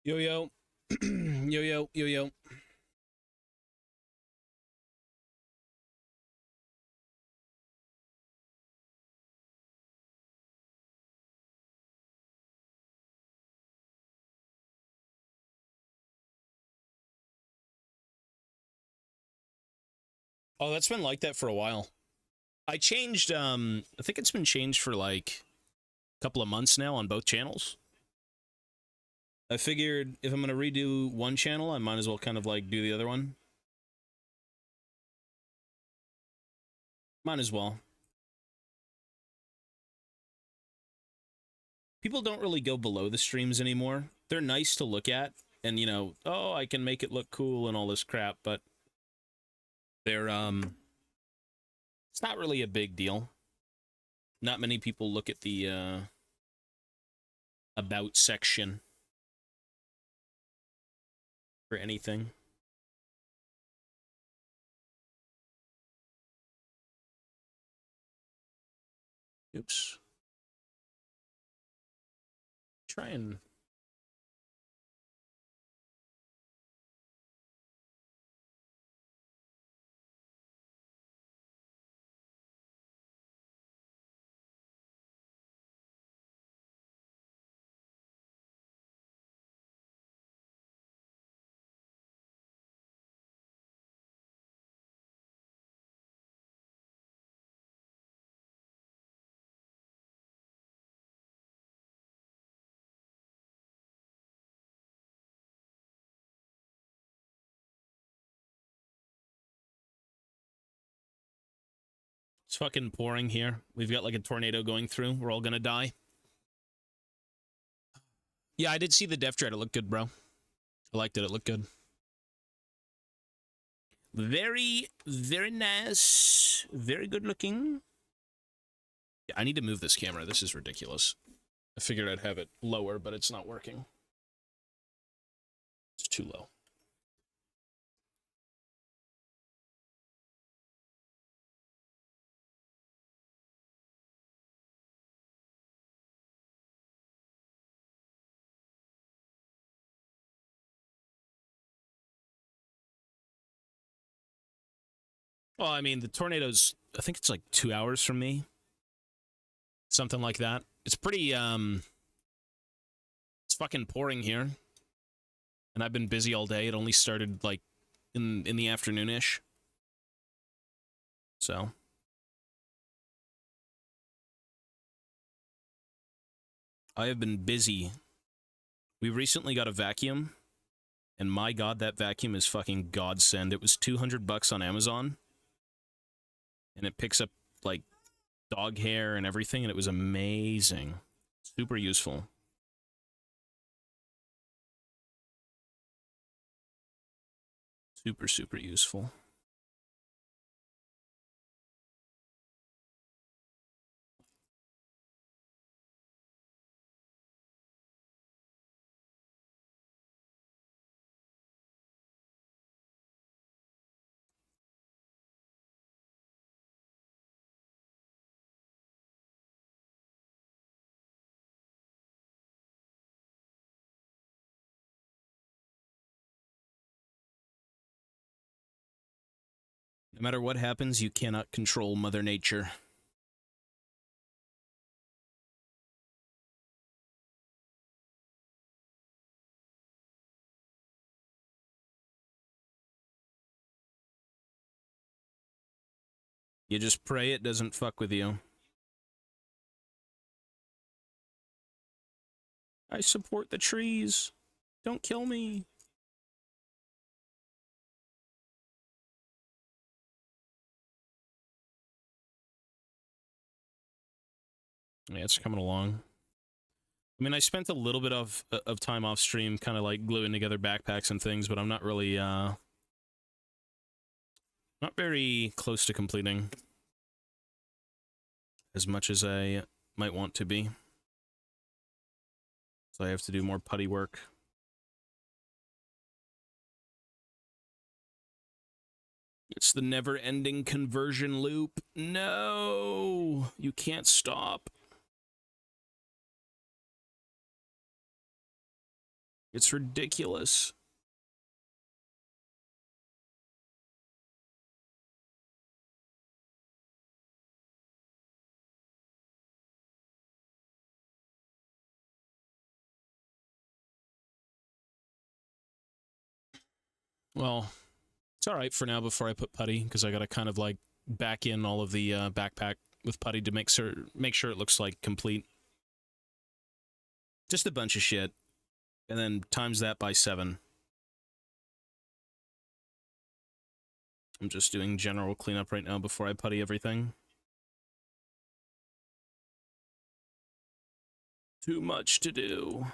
Yo, yo. Yo, yo, yo, yo. Oh, that's been like that for a while. I changed, I think it's been changed for like a couple of months now on both channels. I figured if I'm going to redo one channel, I might as well kind of like do the other one. Might as well. People don't really go below the streams anymore. They're nice to look at, and you know, oh, I can make it look cool and all this crap, but they're, it's not really a big deal. Not many people look at the, about section for anything. Oops. Try and... It's fucking pouring here. We've got like a tornado going through. We're all gonna die. Yeah, I did see the Def Dread. It looked good, bro. I liked it. It looked good. Very, very nice. Very good looking. Yeah, I need to move this camera. This is ridiculous. I figured I'd have it lower, but it's not working. It's too low. Well, I mean, the tornado's, I think it's like 2 hours from me. Something like that. It's pretty, it's fucking pouring here. And I've been busy all day. It only started, like, in the afternoon-ish. So. I have been busy. We recently got a vacuum. And my god, that vacuum is fucking godsend. It was $200 on Amazon. And it picks up, like, dog hair and everything, and it was amazing. Super useful. Super, super useful. No matter what happens, you cannot control Mother Nature. You just pray it doesn't fuck with you. I support the trees. Don't kill me. Yeah, it's coming along. I mean, I spent a little bit of time off stream kind of like gluing together backpacks and things, but I'm not really, not very close to completing as much as I might want to be. So I have to do more putty work. It's the never-ending conversion loop. No! You can't stop. It's ridiculous. Well, it's all right for now before I put putty, because I got to kind of like back in all of the backpack with putty to make sure it looks like complete. Just a bunch of shit, and then times that by 7. I'm just doing general cleanup right now before I putty everything. Too much to do. I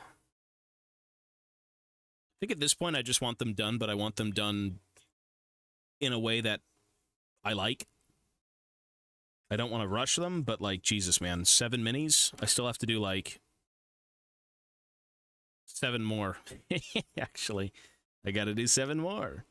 think at this point I just want them done, but I want them done in a way that I like. I don't want to rush them, but like, Jesus, man, 7 minis? I still have to do like 7 more. Actually, I gotta do 7 more.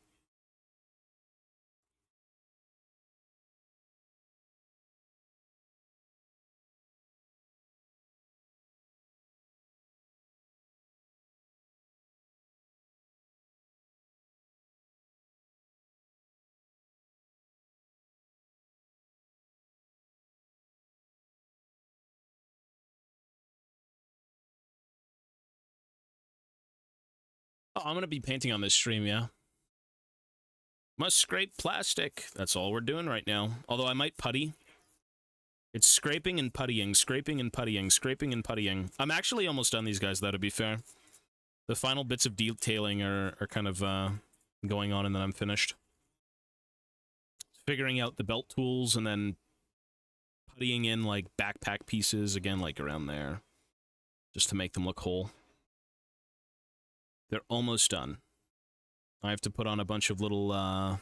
Oh, I'm gonna be painting on this stream, yeah. Must scrape plastic. That's all we're doing right now. Although I might putty. It's scraping and puttying, scraping and puttying, scraping and puttying. I'm actually almost done these guys, though, to be fair. The final bits of detailing are kind of going on, and then I'm finished. Figuring out the belt tools, and then puttying in, like, backpack pieces, again, like, around there. Just to make them look whole. They're almost done. I have to put on a bunch of little,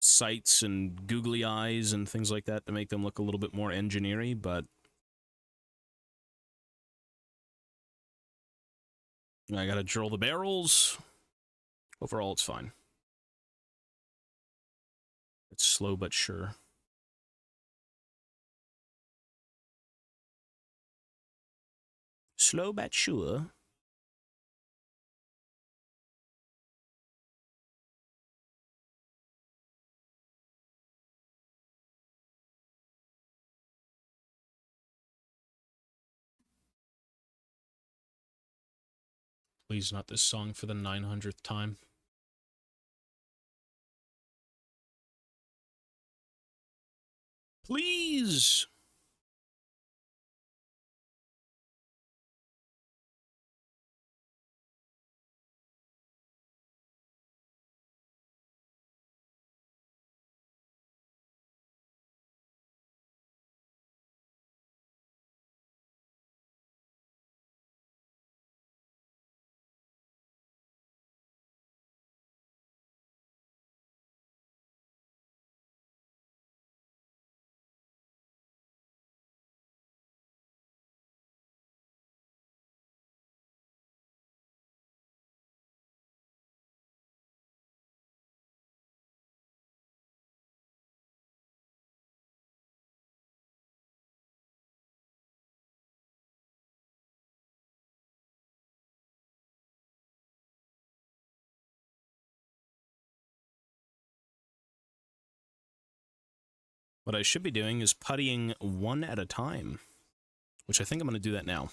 sights and googly eyes and things like that to make them look a little bit more engineer-y, but I gotta drill the barrels. Overall, it's fine. It's slow but sure. Slow but sure. Please, not this song for the 900th time. Please! What I should be doing is puttying one at a time, which I think I'm going to do that now.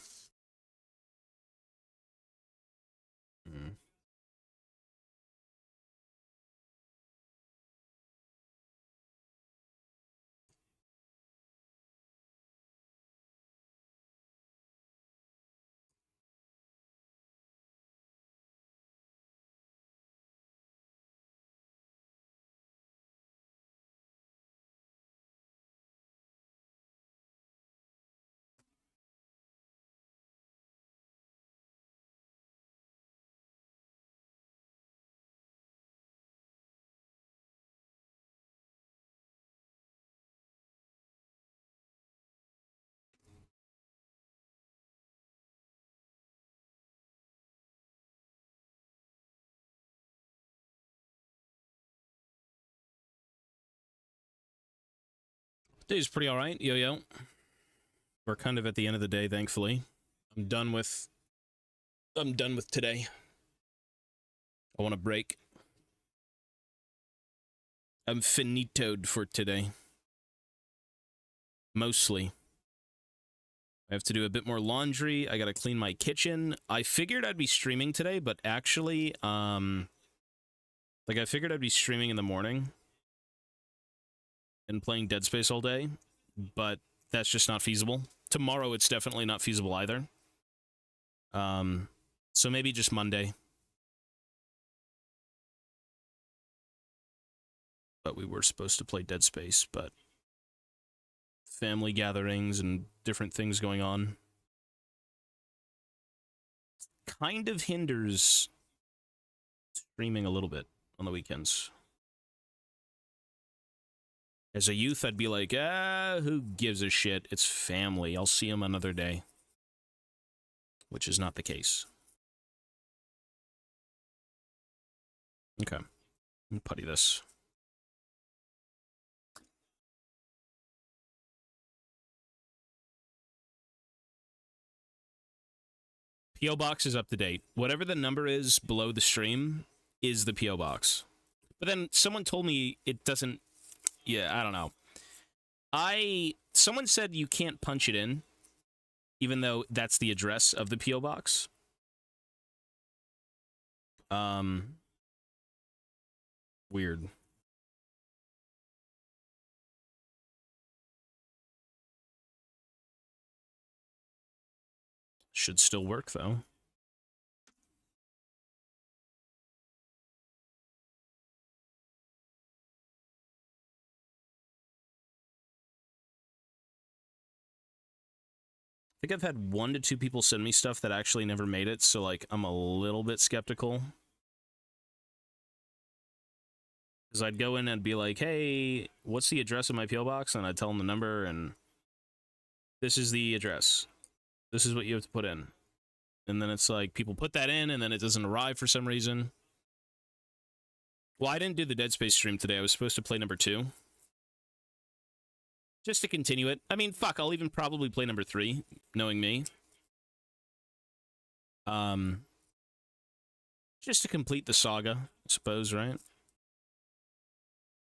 Day's pretty alright, yo-yo. We're kind of at the end of the day, thankfully. I'm done with today. I want a break. I'm finitoed for today. Mostly. I have to do a bit more laundry. I gotta clean my kitchen. I figured I'd be streaming today, but actually, like, I figured I'd be streaming in the morning and playing Dead Space all day, but that's just not feasible. Tomorrow, it's definitely not feasible either. So maybe just Monday. But we were supposed to play Dead Space, but family gatherings and different things going on kind of hinders streaming a little bit on the weekends. As a youth, I'd be like, who gives a shit? It's family. I'll see them another day. Which is not the case. Okay. Let me putty this. P.O. Box is up to date. Whatever the number is below the stream is the P.O. Box. But then someone told me it doesn't... Yeah, I don't know. Someone said you can't punch it in, even though that's the address of the P.O. Box. Weird. Should still work, though. I think I've had 1 to 2 people send me stuff that actually never made it, so, like, I'm a little bit skeptical. Because I'd go in and be like, hey, what's the address of my P.O. Box? And I'd tell them the number, and this is the address. This is what you have to put in. And then it's like, people put that in, and then it doesn't arrive for some reason. Well, I didn't do the Dead Space stream today. I was supposed to play number 2. Just to continue it. I mean, fuck, I'll even probably play number 3, knowing me. Just to complete the saga, I suppose, right?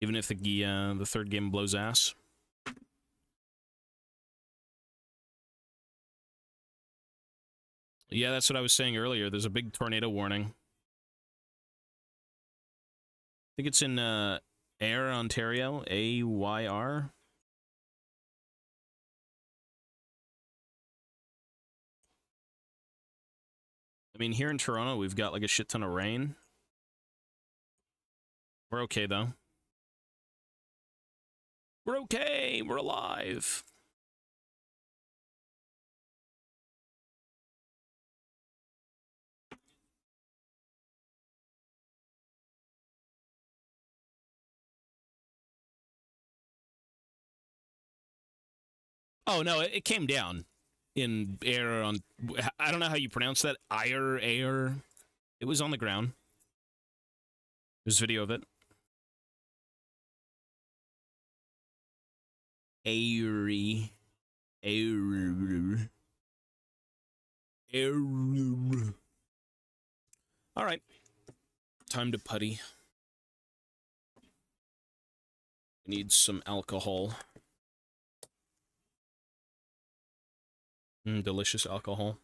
Even if the third game blows ass. Yeah, that's what I was saying earlier. There's a big tornado warning. I think it's in Ayr, Ontario. A-Y-R. I mean, here in Toronto, we've got like a shit ton of rain. We're okay, though. We're okay. We're alive. Oh, no, it came down in Ayr on... I don't know how you pronounce that. Ayr. It was on the ground. There's video of it. Ayr. All right. Time to putty. Need some alcohol. Delicious alcohol.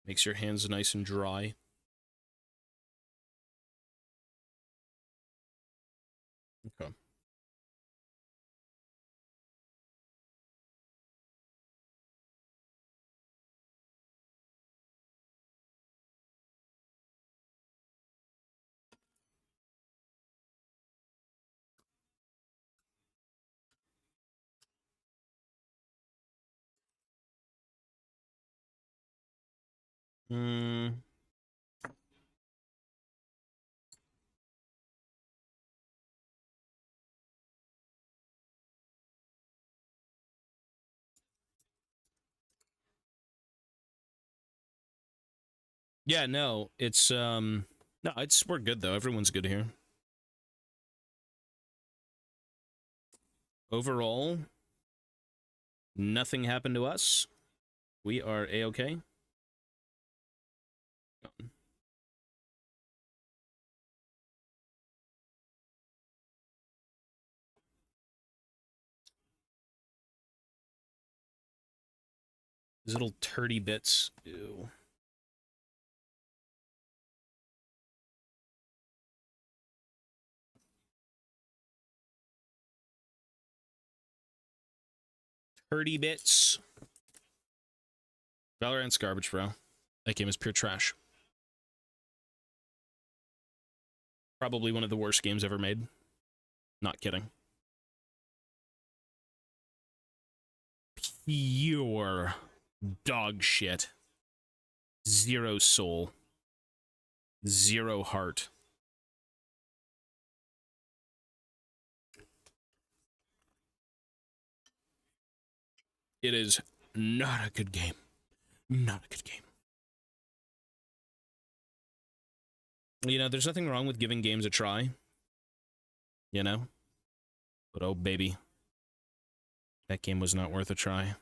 Makes your hands nice and dry. Okay. Yeah, no, it's no, we're good though. Everyone's good here. Overall, nothing happened to us. We are A-okay. These little turdy bits. Ew. Turdy bits. Valorant's garbage, bro. That game is pure trash. Probably one of the worst games ever made. Not kidding. Pure dog shit. Zero soul. Zero heart. It is not a good game. Not a good game. You know, there's nothing wrong with giving games a try. You know? But oh, baby. That game was not worth a try.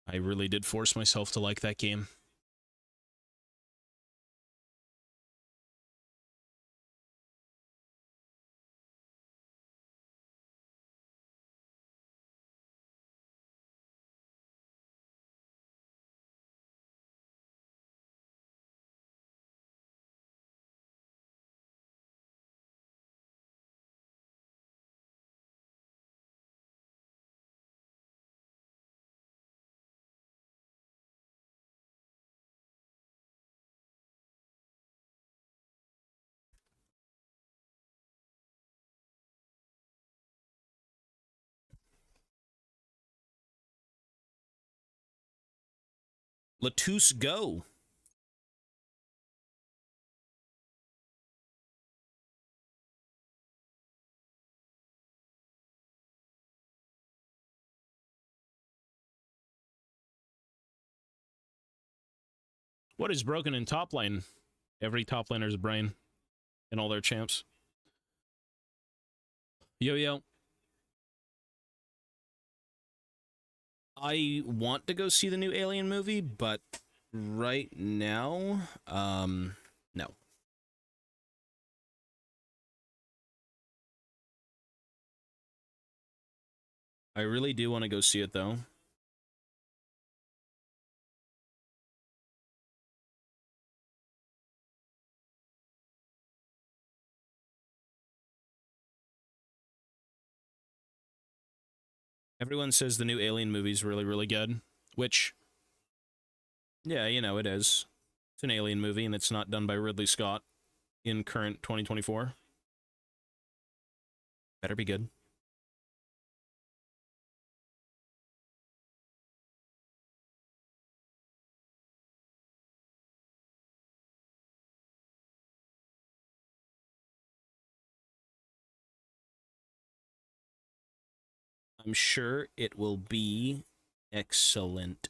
I really did force myself to like that game. Latus go. What is broken in top lane? Every top laner's brain and all their champs. Yo, yo. I want to go see the new Alien movie, but right now, no. I really do want to go see it, though. Everyone says the new Alien movie is really, really good, which, yeah, you know, it is. It's an Alien movie, and it's not done by Ridley Scott in current 2024. Better be good. I'm sure it will be excellent.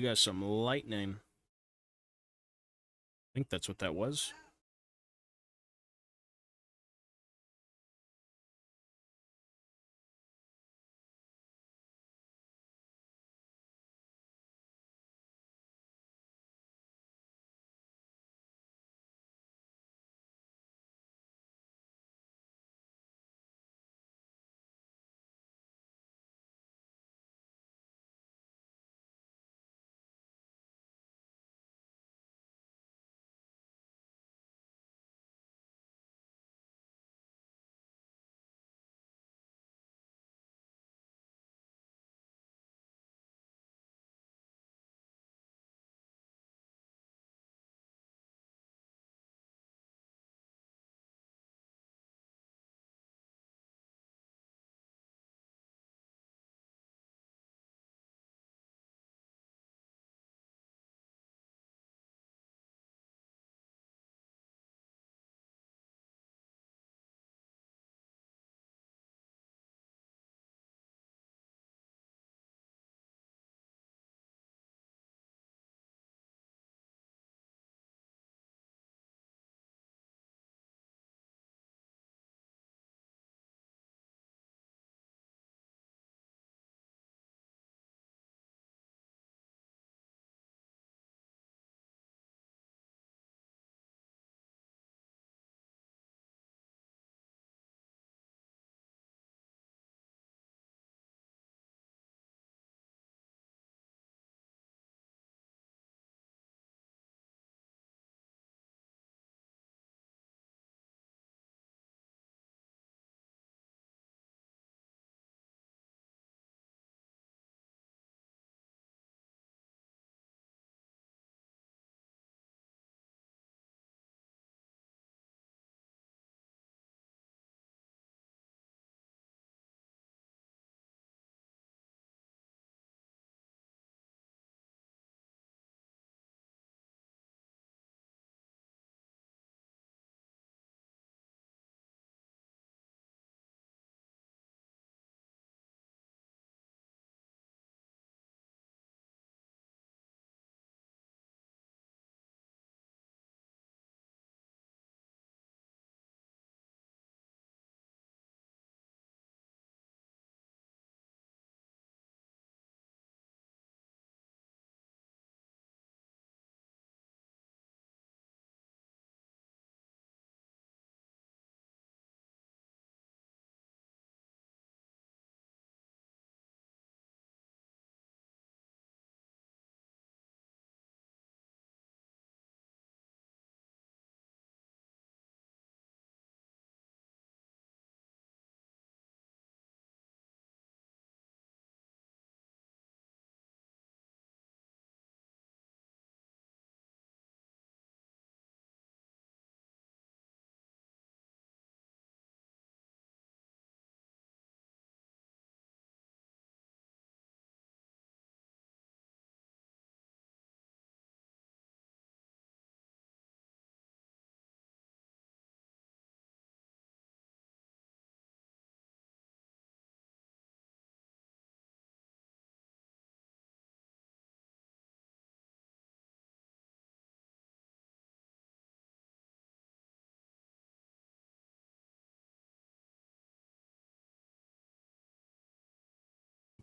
We got some lightning. I think that's what that was.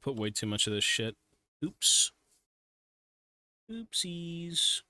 Put way too much of this shit. Oops. Oopsies.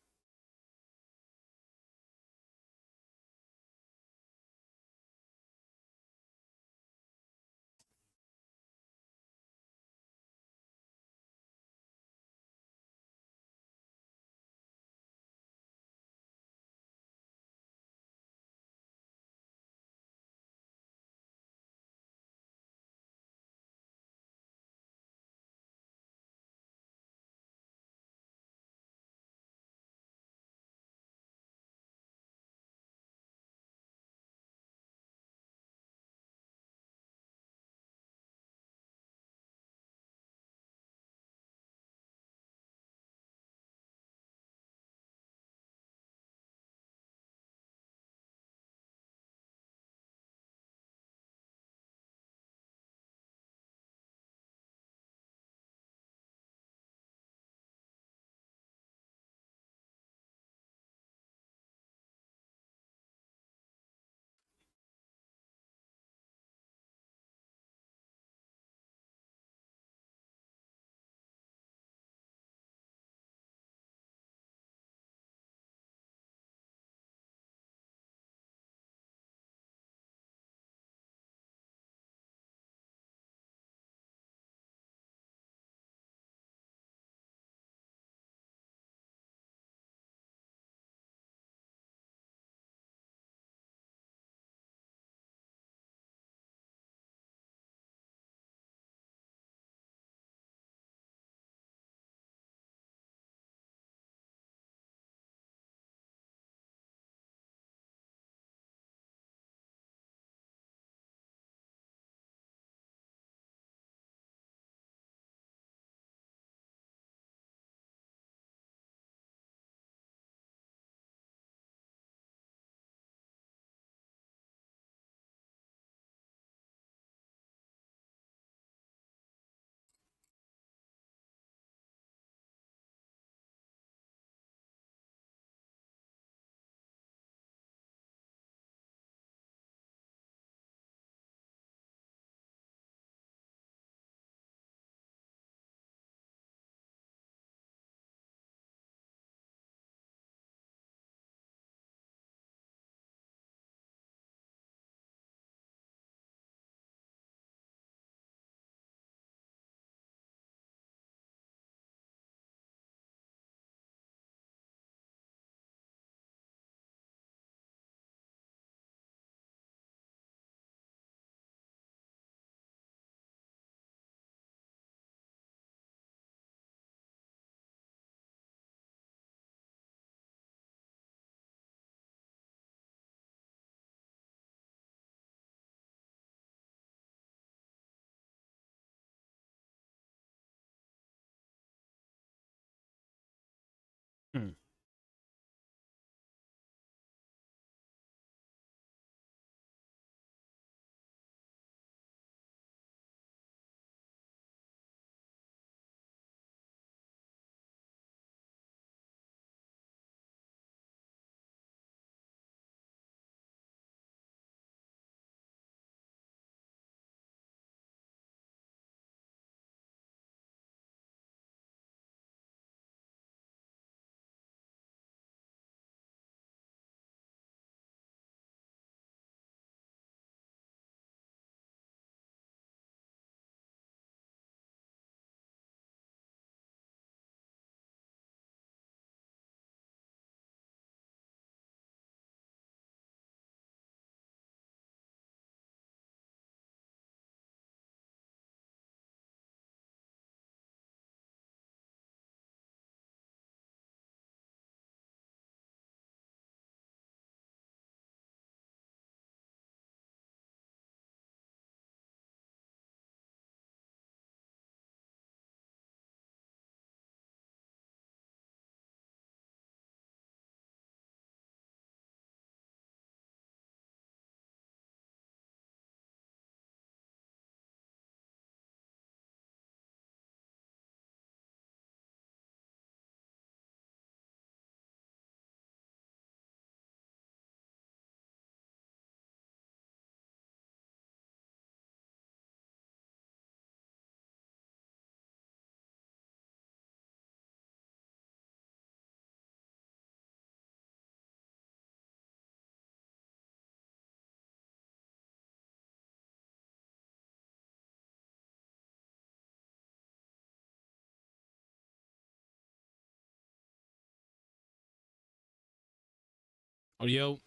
Oh, yo.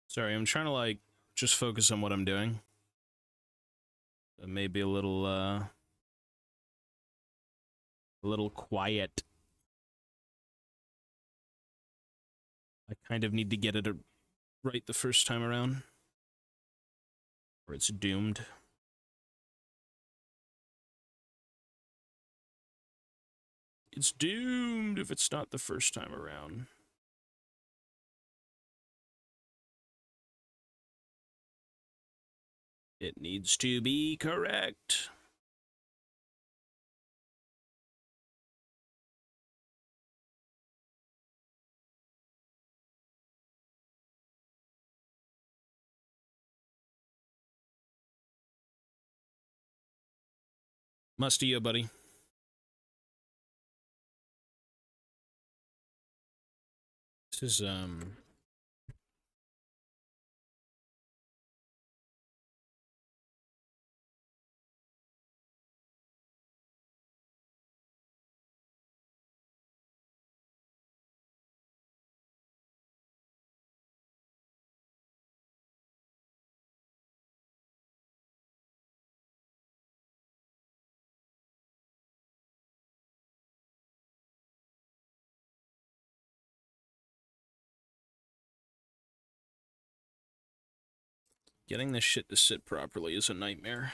Sorry, I'm trying to, like, just focus on what I'm doing. It may be a little quiet. I kind of need to get it right the first time around, or it's doomed. It's doomed if it's not the first time around. It needs to be correct. Must to you, buddy. This is, getting this shit to sit properly is a nightmare.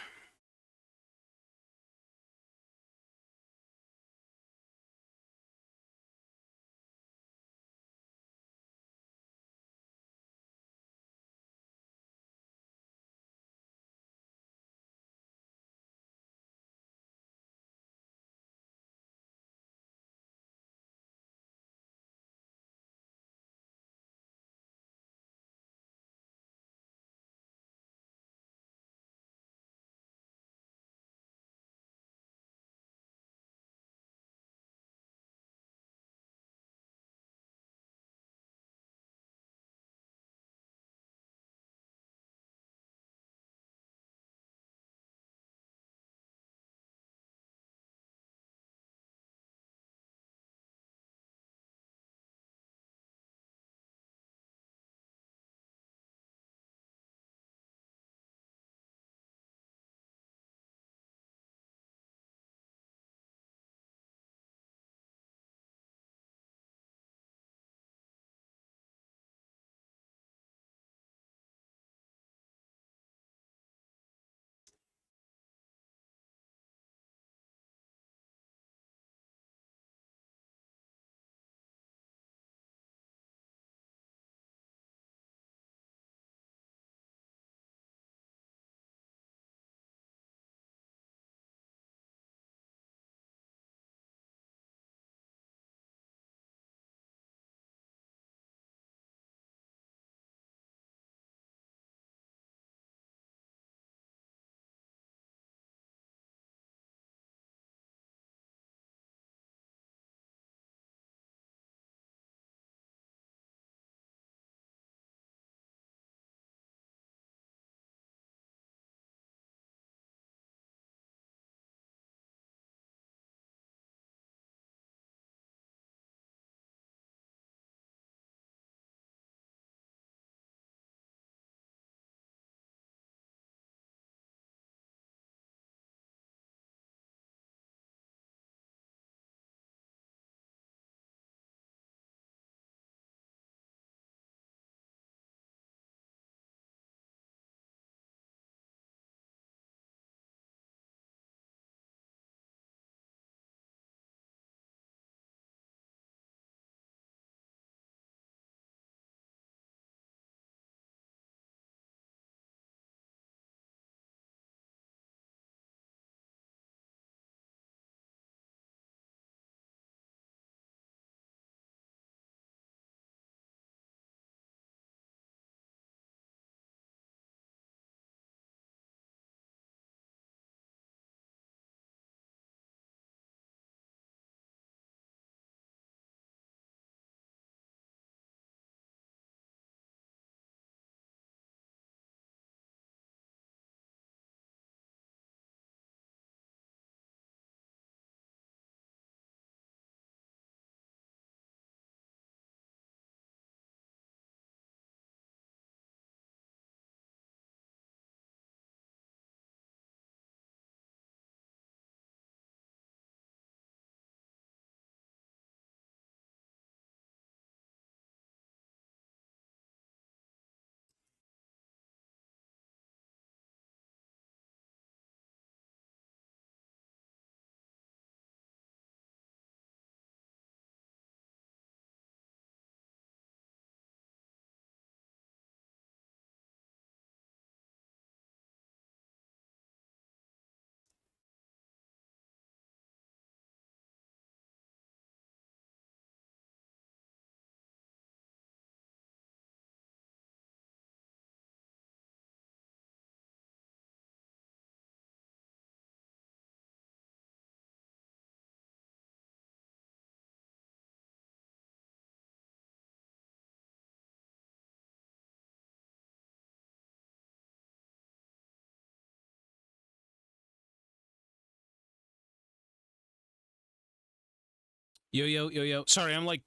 Yo, yo, yo, yo. Sorry, I'm like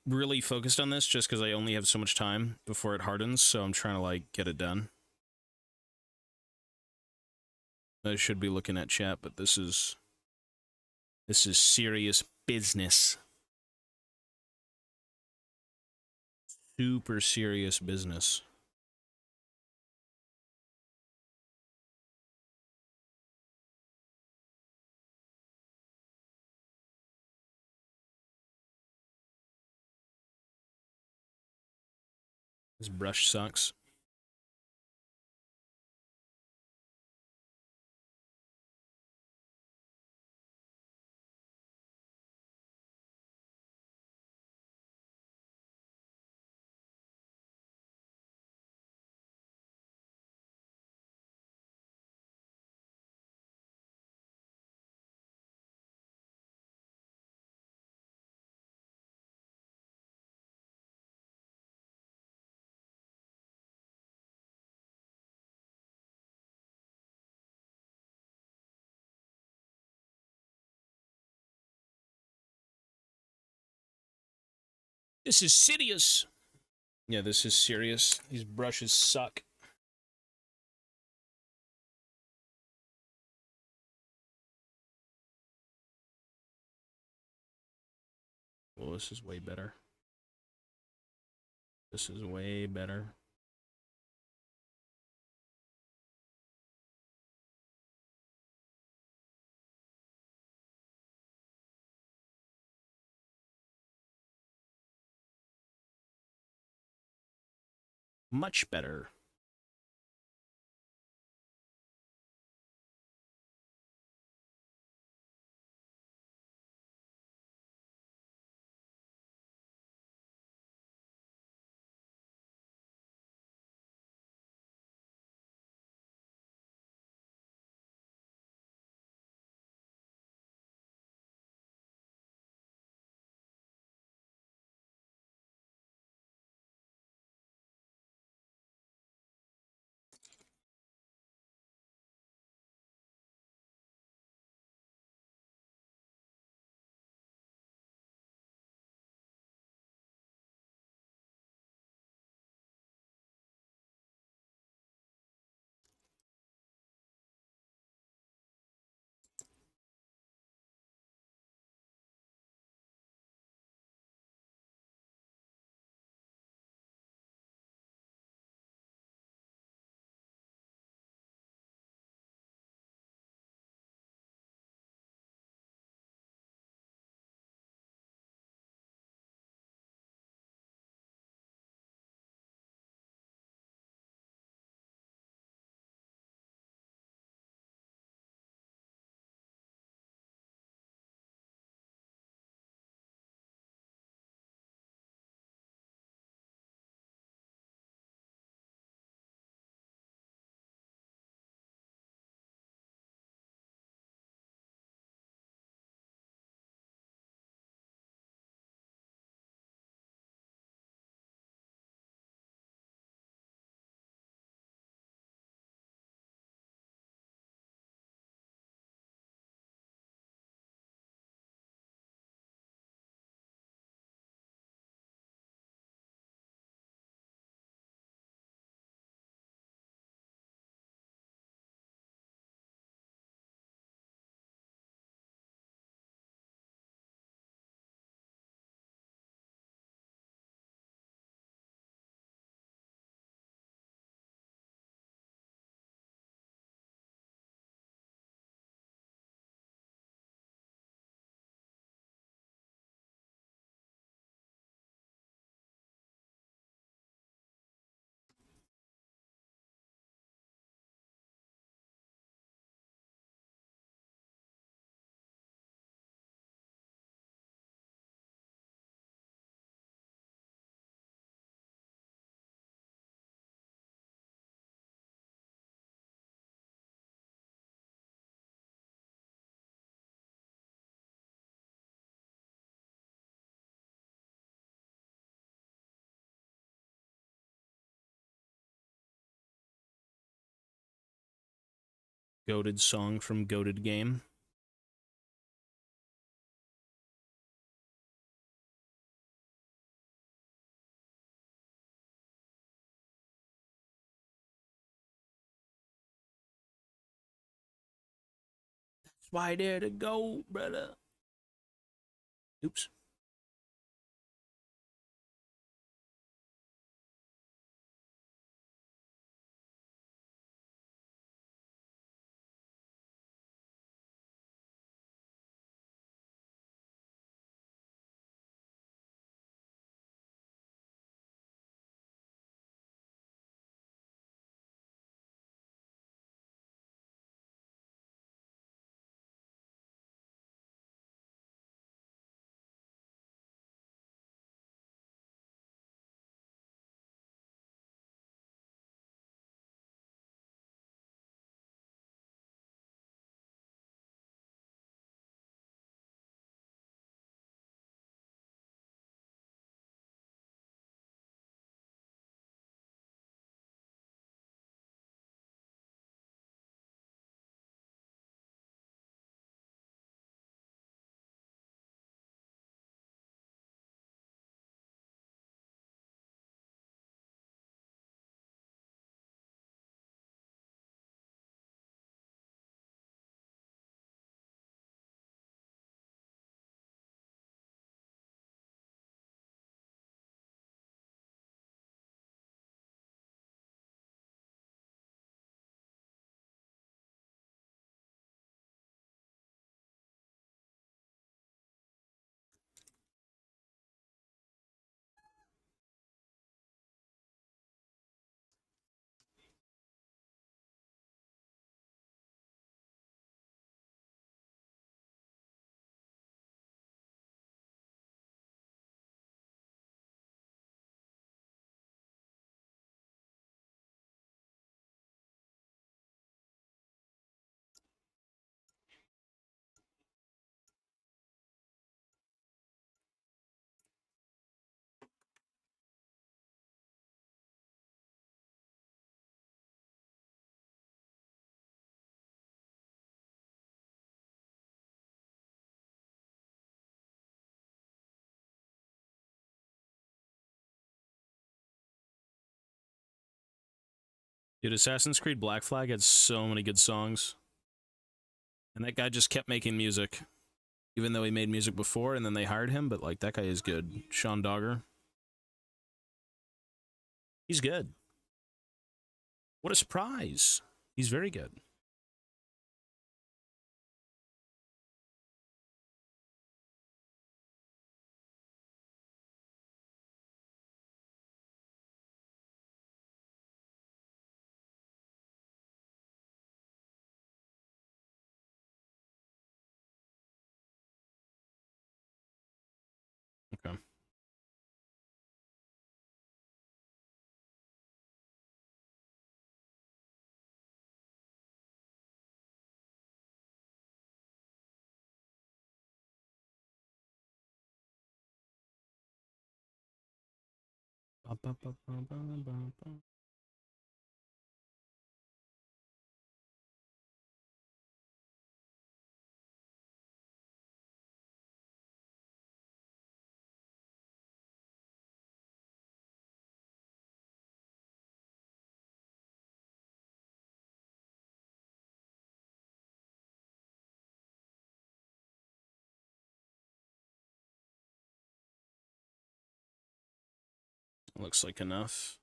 really focused on this just because I only have so much time before it hardens, so I'm trying to like get it done. I should be looking at chat, but this is serious business. Super serious business. This brush sucks. This is serious. Yeah, this is serious. These brushes suck. Well, this is way better. This is way better. Much better. Goated song from Goated Game. why did it go, brother? Oops. Dude, Assassin's Creed Black Flag had so many good songs. And that guy just kept making music. Even though he made music before and then they hired him, but like that guy is good. Sean Dogger. He's good. What a surprise. He's very good. Okay. Looks like enough.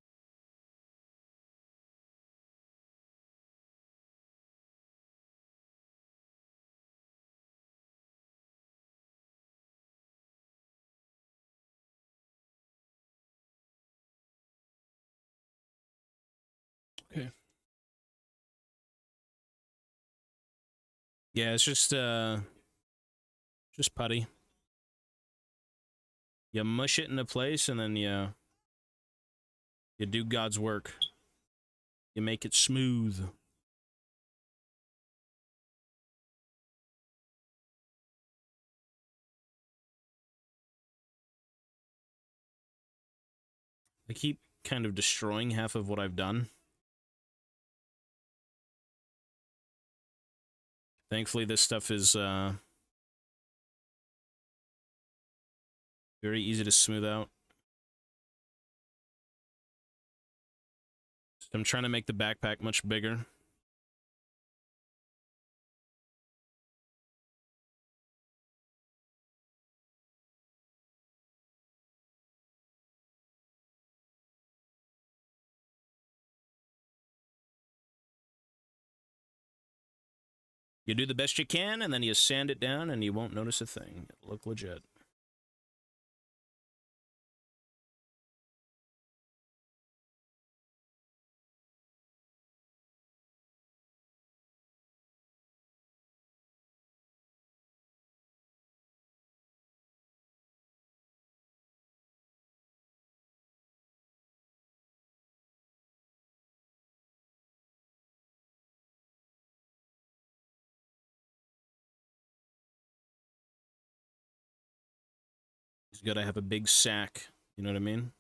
Okay. Yeah, it's just putty. You mush it into place and then you do God's work. You make it smooth. I keep kind of destroying half of what I've done. Thankfully, this stuff is very easy to smooth out. I'm trying to make the backpack much bigger. You do the best you can, and then you sand it down, and you won't notice a thing. It'll look legit. He's got to have a big sack. You know what I mean?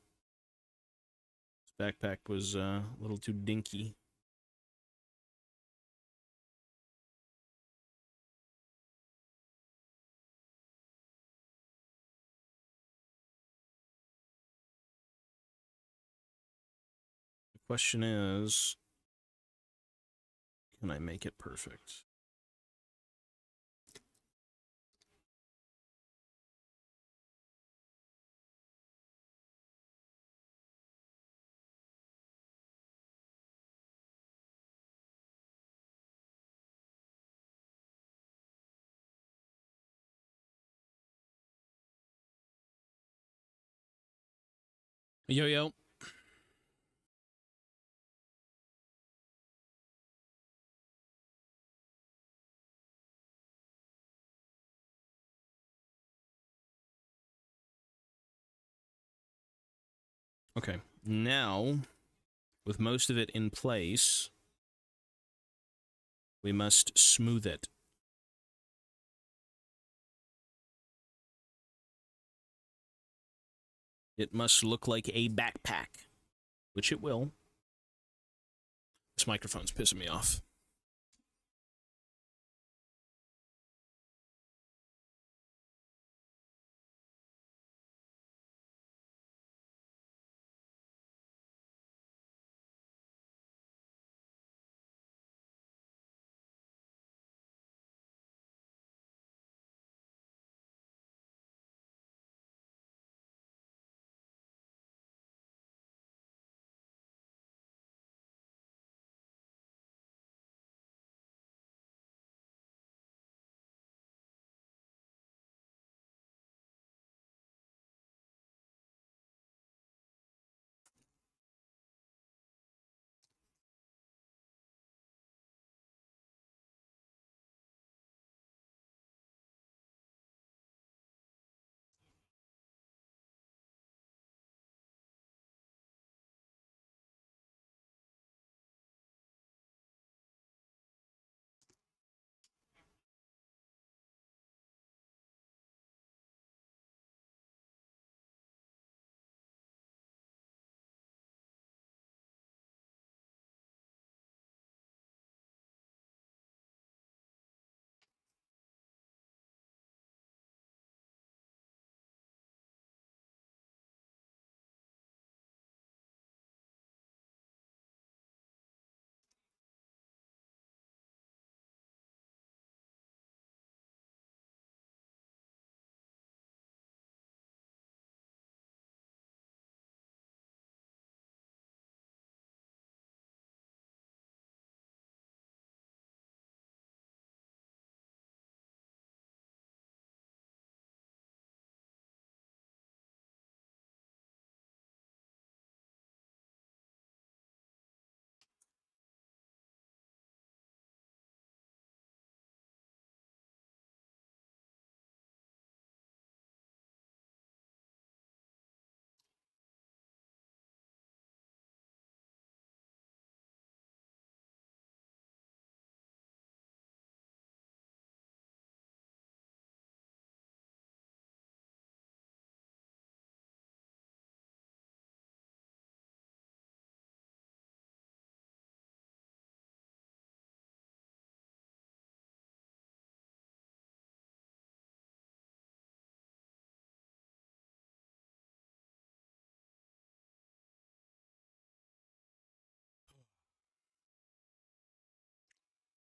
His backpack was a little too dinky. The question is, can I make it perfect? Yo, yo. Okay, now, with most of it in place, we must smooth it. It must look like a backpack, which it will. This microphone's pissing me off.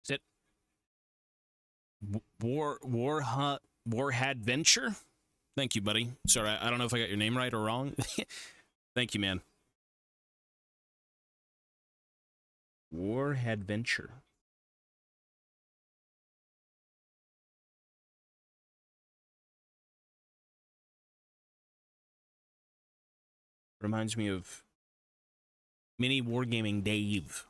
Is it Warhead Venture? Thank you, buddy. Sorry, I don't know if I got your name right or wrong. Thank you, man. Warhead Venture. Reminds me of mini wargaming Dave.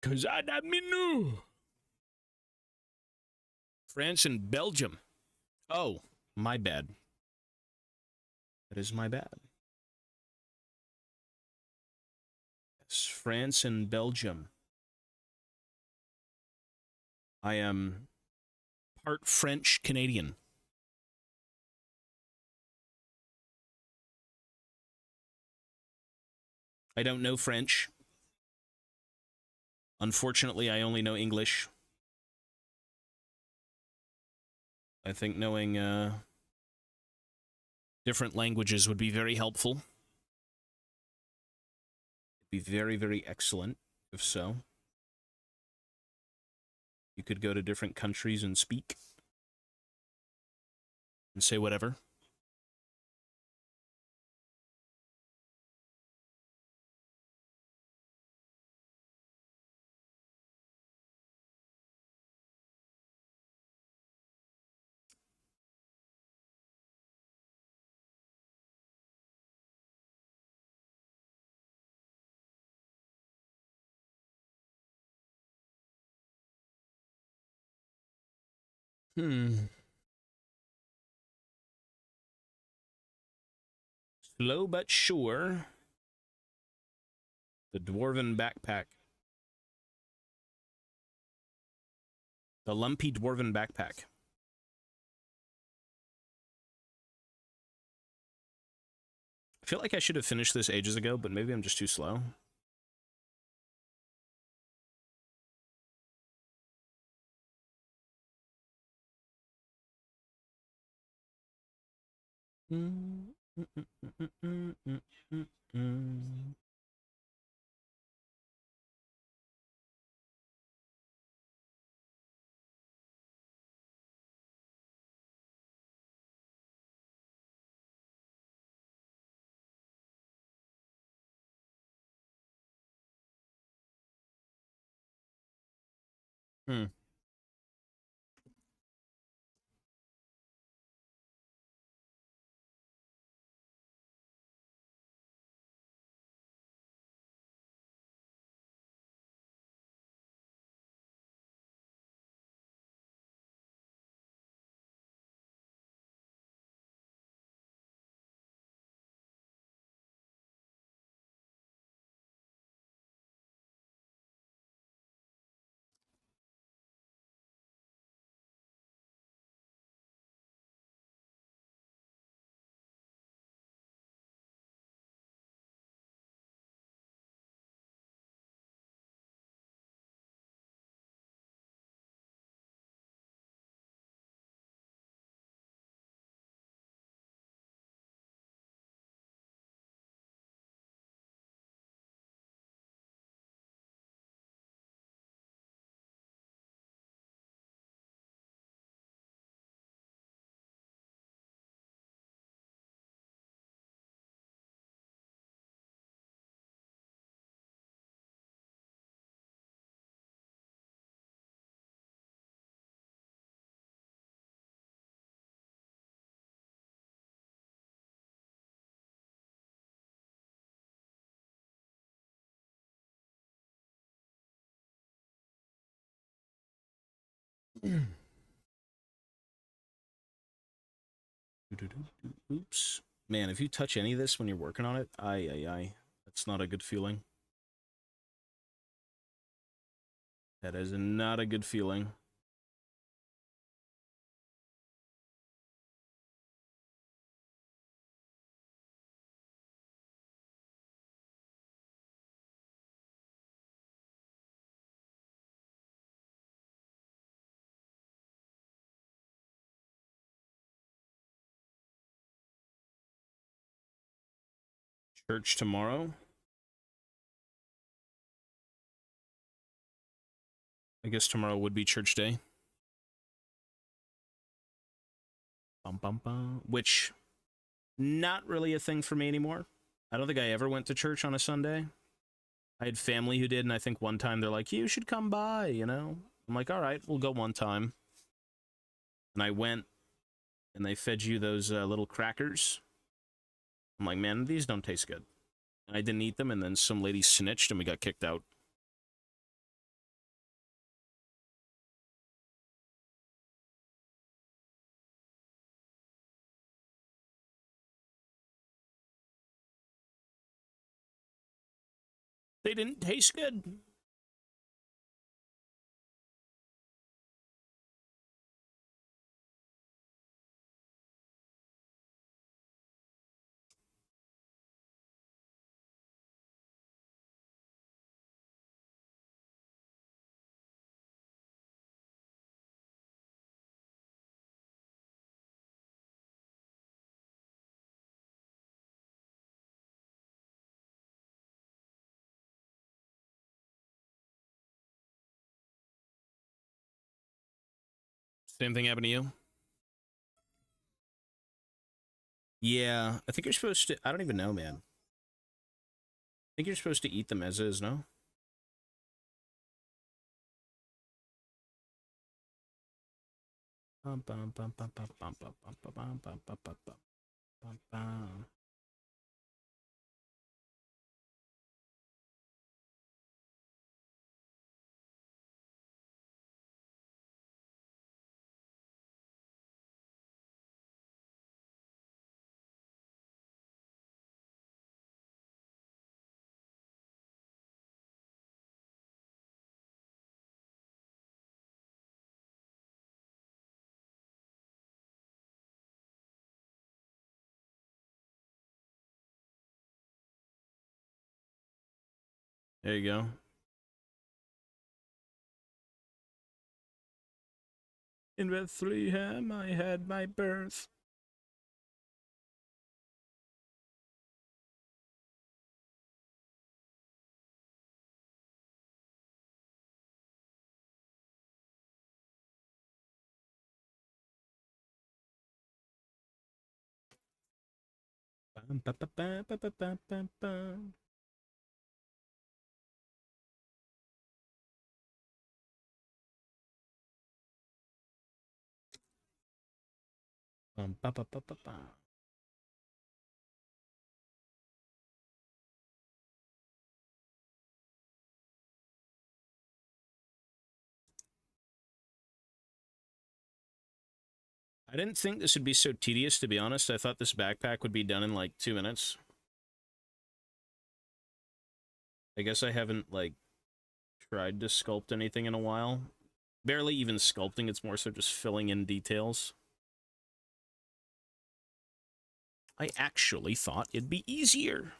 Cause I know. France and Belgium. Oh, my bad. That is my bad. Yes, France and Belgium. I am part French Canadian. I don't know French. Unfortunately, I only know English. I think knowing different languages would be very helpful. It'd be very, very excellent, if so. You could go to different countries and speak. And say whatever. Slow but sure. The Dwarven Backpack. The Lumpy Dwarven Backpack. I feel like I should have finished this ages ago, but maybe I'm just too slow. Oops. Man, if you touch any of this when you're working on it, aye. That's not a good feeling. That is not a good feeling. Church tomorrow. I guess tomorrow would be church day. Bum, bum, bum. Which, not really a thing for me anymore. I don't think I ever went to church on a Sunday. I had family who did, and I think one time they're like, you should come by, you know? I'm like, all right, we'll go one time. And I went, and they fed you those little crackers. I'm like, man, these don't taste good. And I didn't eat them, and then some lady snitched, and we got kicked out. They didn't taste good. Same thing happened to you? Yeah, I think you're supposed to... I don't even know, man. I think you're supposed to eat them as is, no? Bum, bum, bum, bum, bum, bum, bum, bum, bum, bum, bum, bum, bum, bum. There you go. In Bethlehem, I had my birth. Bum, ba, ba, ba, ba, ba, ba, ba, ba. Bum, ba, ba, ba, ba, ba. I didn't think this would be so tedious, to be honest. I thought this backpack would be done in like 2 minutes. I guess I haven't, like, tried to sculpt anything in a while. Barely even sculpting, it's more so just filling in details. I actually thought it'd be easier.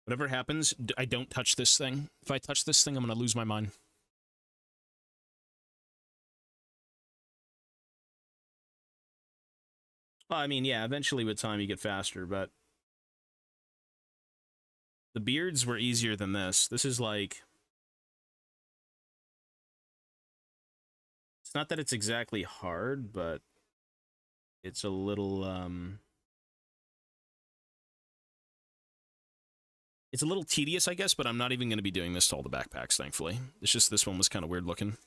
Whatever happens, I don't touch this thing. If I touch this thing, I'm going to lose my mind. Well, I mean, yeah, eventually with time you get faster, but the beards were easier than this. This is like... It's not that it's exactly hard, but it's a little, it's a little tedious, I guess, but I'm not even going to be doing this to all the backpacks, thankfully. It's just this one was kind of weird looking.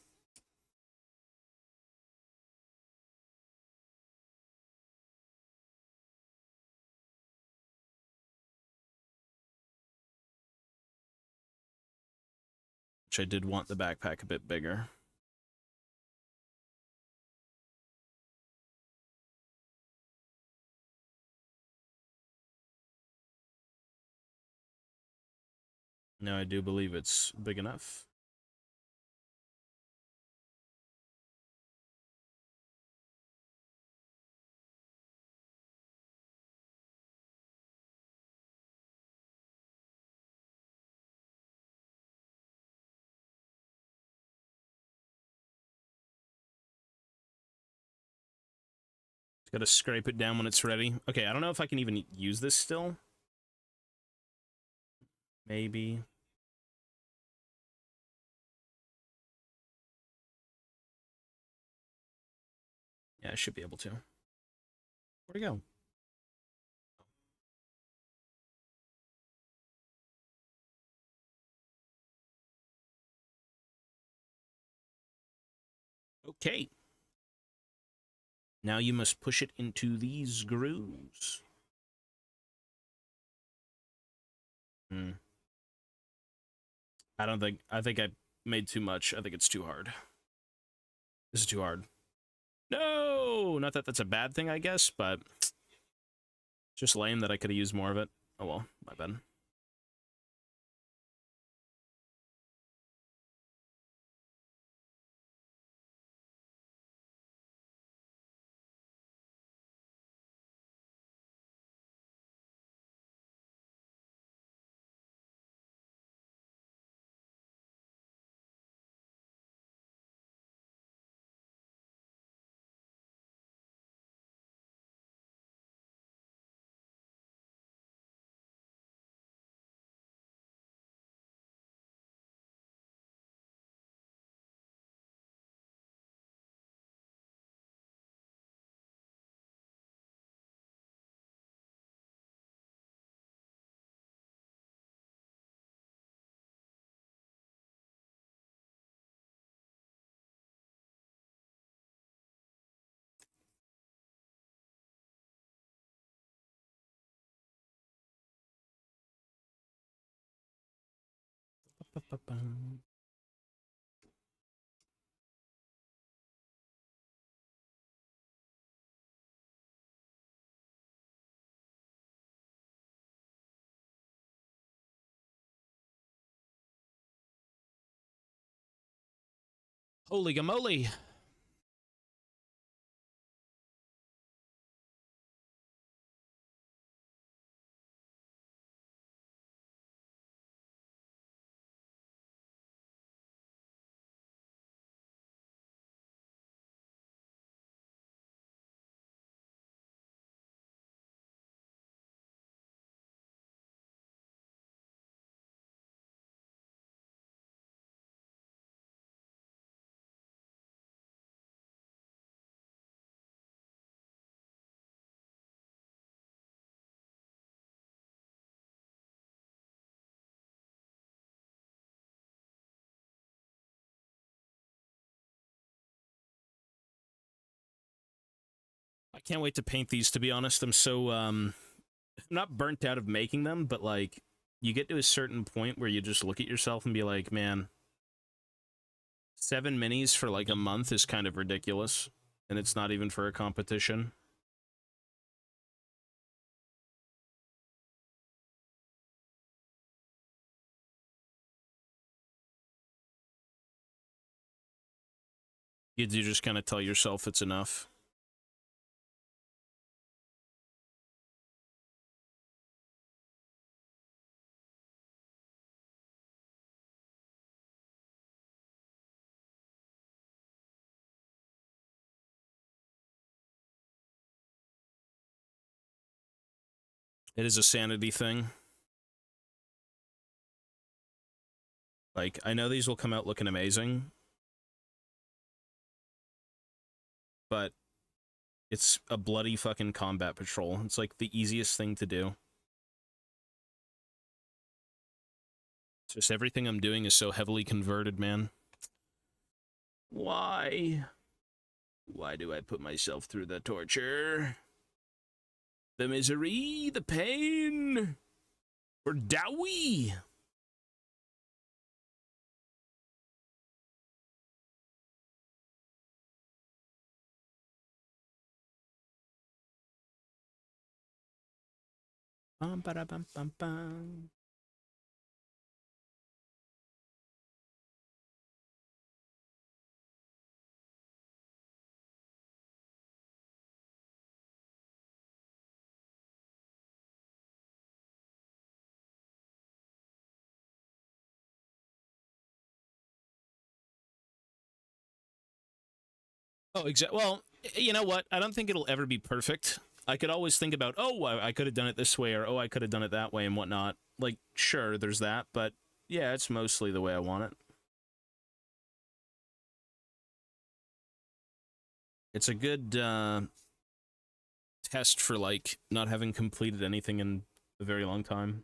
which I did want the backpack a bit bigger. No, I do believe it's big enough. Gotta scrape it down when it's ready. Okay, I don't know if I can even use this still. Maybe. Yeah, I should be able to. Where'd it go? Okay. Now you must push it into these grooves. Hmm. I think I made too much. I think it's too hard. This is too hard. No! Not that that's a bad thing, I guess, but just lame that I could have used more of it. Oh well, my bad. Holy gamoly! I can't wait to paint these, to be honest. I'm so, not burnt out of making them, but, like, you get to a certain point where you just look at yourself and be like, man, 7 minis for, like, a month is kind of ridiculous. And it's not even for a competition. You do just kind of tell yourself it's enough. It is a sanity thing. Like, I know these will come out looking amazing, but it's a bloody fucking combat patrol. It's like the easiest thing to do. It's just everything I'm doing is so heavily converted, man. Why? Why do I put myself through the torture? The misery, the pain, for Dowie. Bum, ba, da, bum, bum, bum. Oh, exactly. Well, you know what? I don't think it'll ever be perfect. I could always think about, oh, I could have done it this way, or oh, I could have done it that way, and whatnot. Like, sure, there's that, but yeah, it's mostly the way I want it. It's a good test for, like, not having completed anything in a very long time.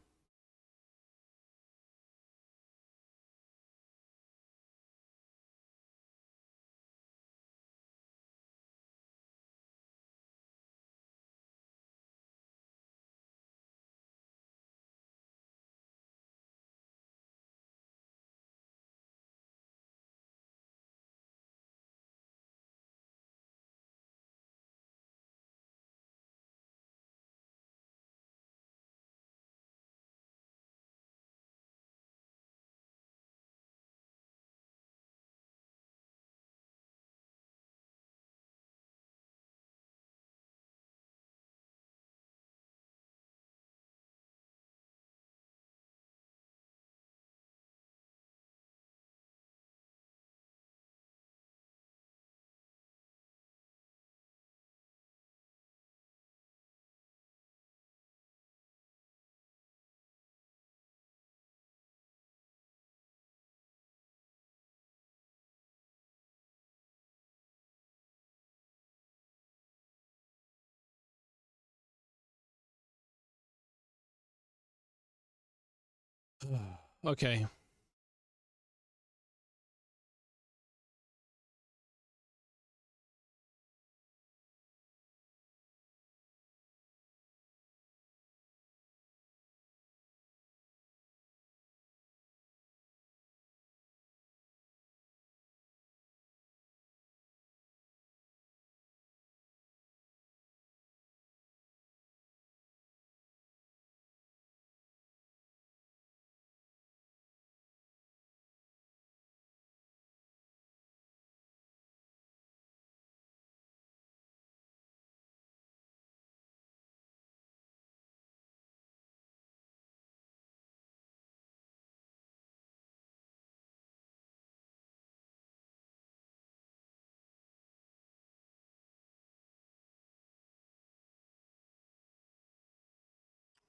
Okay.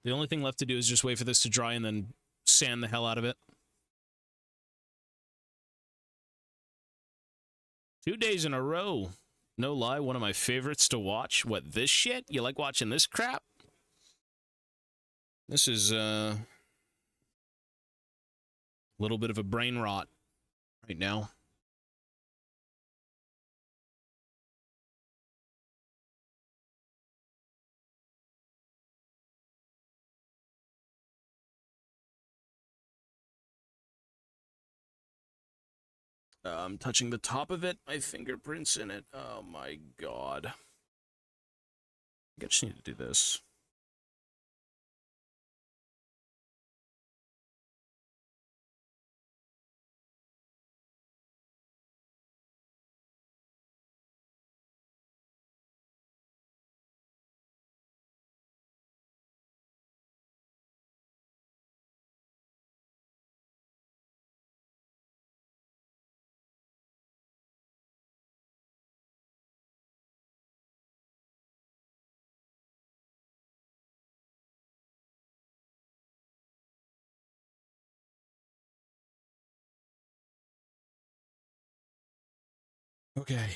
The only thing left to do is just wait for this to dry and then sand the hell out of it. 2 days in a row. No lie, one of my favorites to watch. What, this shit? You like watching this crap? This is a little bit of a brain rot right now. I'm touching the top of it. My fingerprints in it. Oh my god. I just need to do this. Okay.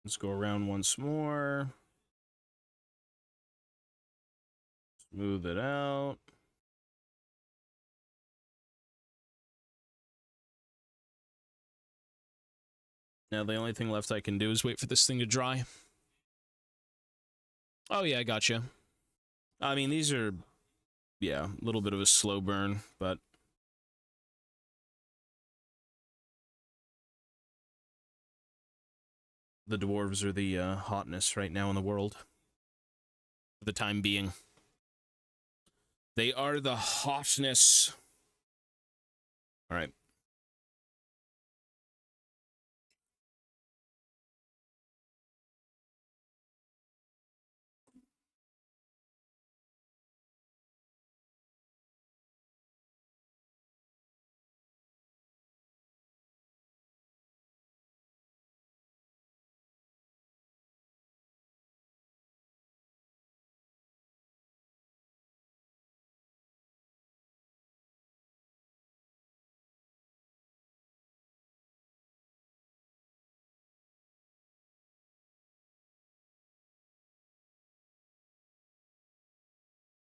Let's go around once more. Smooth it out. Now the only thing left I can do is wait for this thing to dry. Oh yeah, I gotcha. I mean, these are, yeah, a little bit of a slow burn, but... The dwarves are the hotness right now in the world. For the time being. They are the hotness. Alright.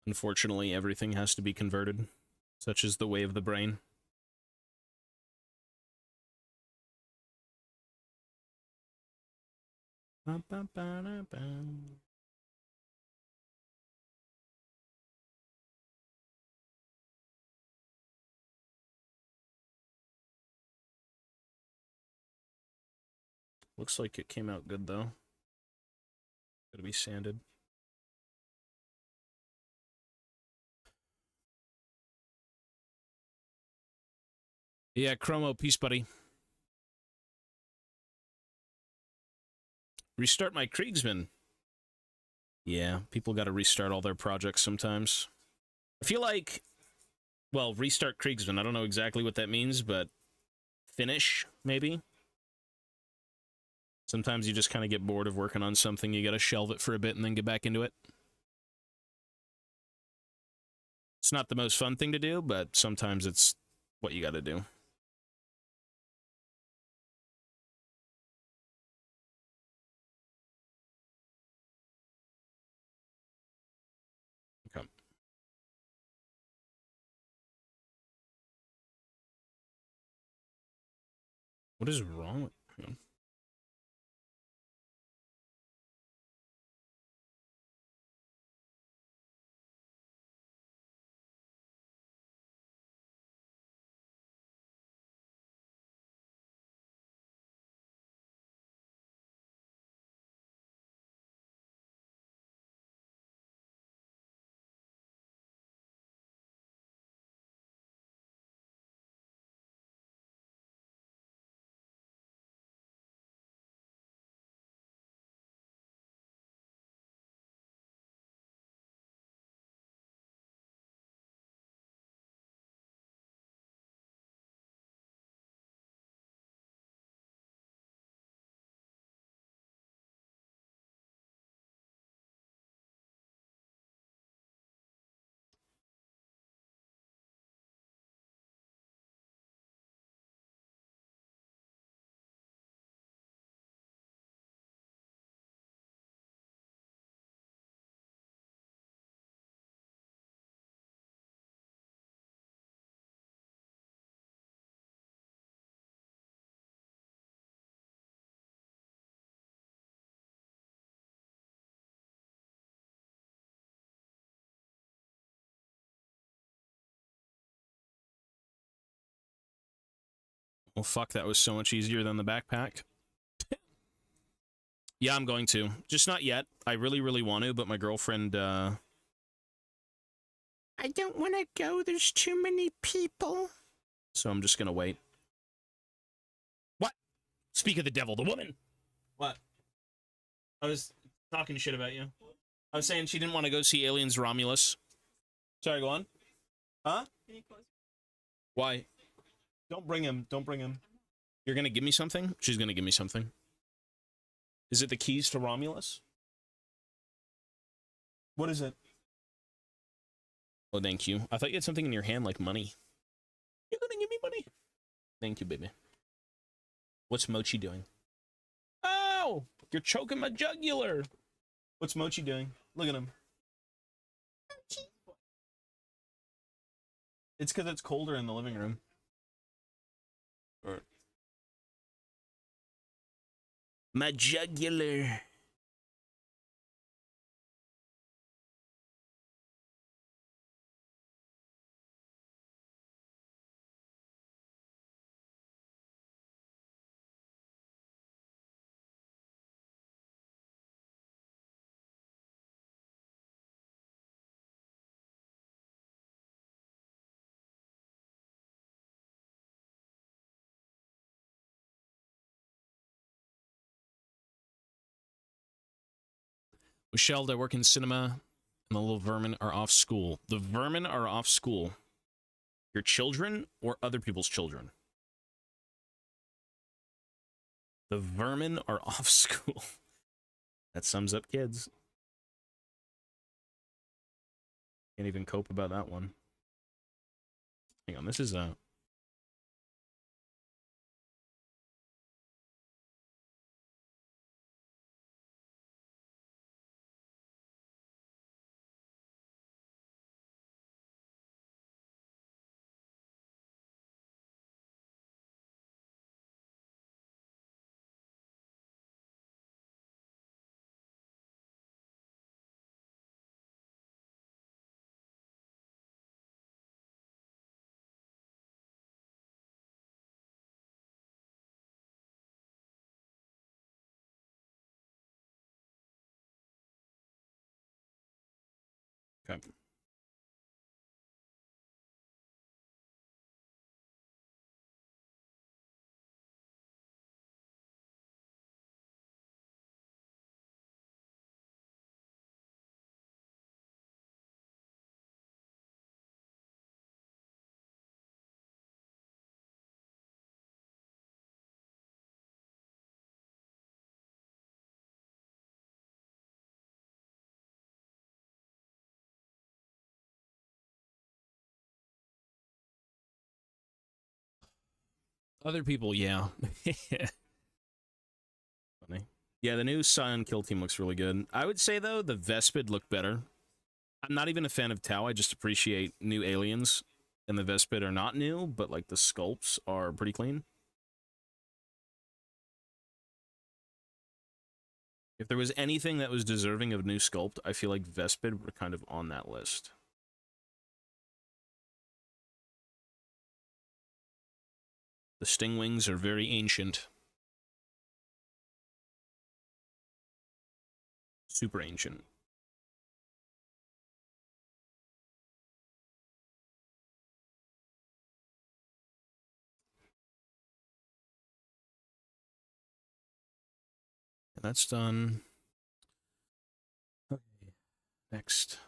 Unfortunately, everything has to be converted. Such is the way of the brain. Looks like it came out good, though. Gotta be sanded. Yeah, Chromo, peace, buddy. Restart my Kriegsman. Yeah, people gotta restart all their projects sometimes. I feel like, well, restart Kriegsman. I don't know exactly what that means, but finish, maybe? Sometimes you just kind of get bored of working on something, you gotta shelve it for a bit and then get back into it. It's not the most fun thing to do, but sometimes it's what you gotta do. Okay. What is wrong with him? Well, fuck, that was so much easier than the backpack. Yeah, I'm going to. Just not yet. I really, really want to, but my girlfriend, I don't want to go. There's too many people. So I'm just gonna wait. What? Speak of the devil, the woman! What? I was talking shit about you. I was saying she didn't want to go see Aliens Romulus. Sorry, go on. Huh? Why? Don't bring him. Don't bring him. You're gonna give me something? She's gonna give me something. Is it the keys to Romulus? What is it? Oh, thank you. I thought you had something in your hand like money. You're gonna give me money? Thank you, baby. What's Mochi doing? Oh! You're choking my jugular. What's Mochi doing? Look at him. It's because it's colder in the living room. Or... My jugular. Michelle, I work in cinema, and the little vermin are off school. The vermin are off school. Your children or other people's children? The vermin are off school. That sums up kids. Can't even cope about that one. Hang on, this is a... Okay. Other people, yeah. Funny. Yeah, the new Scion kill team looks really good. I would say, though, the Vespid look better. I'm not even a fan of Tau, I just appreciate new aliens. And the Vespid are not new, but, like, the sculpts are pretty clean. If there was anything that was deserving of new sculpt, I feel like Vespid were kind of on that list. The Stingwings are very ancient. Super ancient. And that's done. Okay. Next.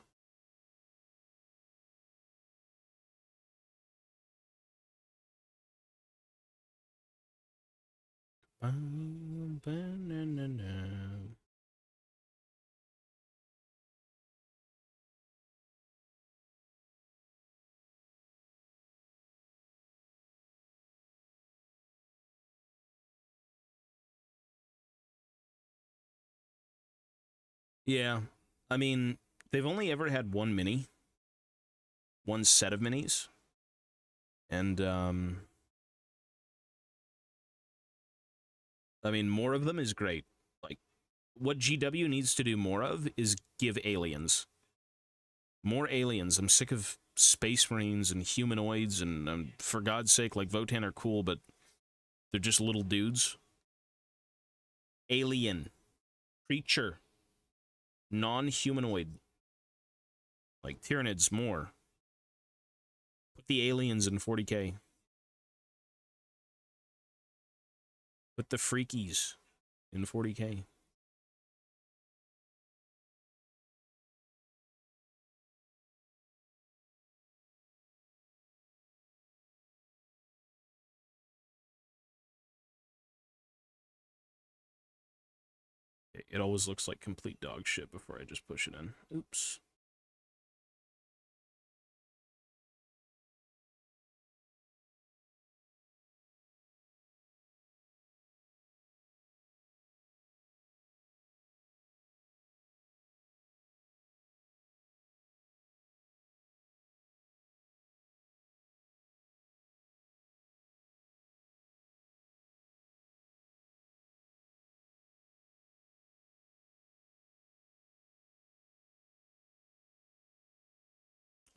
Yeah, I mean, they've only ever had one mini, one set of minis, and I mean, more of them is great. Like, what GW needs to do more of is give aliens. More aliens. I'm sick of Space Marines and humanoids, and for God's sake, like, Votan are cool, but they're just little dudes. Alien. Creature. Non-humanoid. Like, Tyranids, more. Put the aliens in 40k. Put the freakies in 40k. It always looks like complete dog shit before I just push it in. Oops.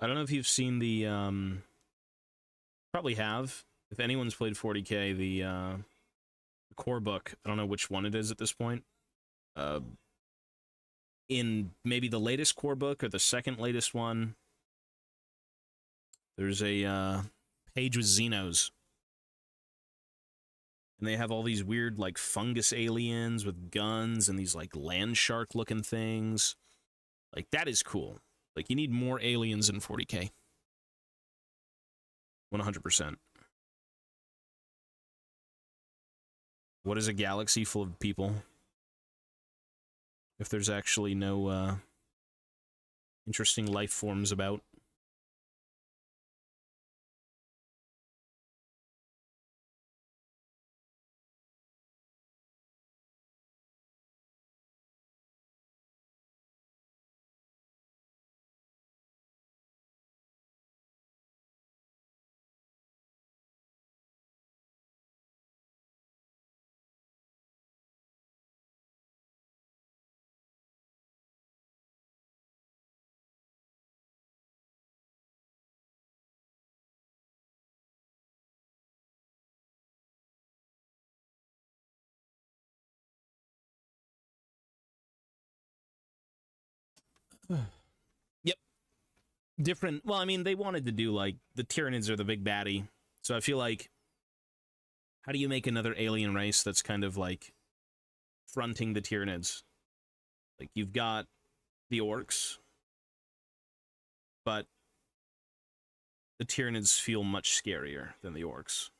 I don't know if you've seen the, probably have. If anyone's played 40K, the core book, I don't know which one it is at this point. In maybe the latest core book or the second latest one, there's a page with Xenos. And they have all these weird, like, fungus aliens with guns and these, like, land shark-looking things. Like, that is cool. Like, you need more aliens in 40K. 100%. What is a galaxy full of people? If there's actually no, interesting life forms about. Yep. Different. Well, I mean, they wanted to do, like, the Tyranids are the big baddie. So I feel like, how do you make another alien race that's kind of, like, fronting the Tyranids? Like, you've got the orcs, but the Tyranids feel much scarier than the orcs.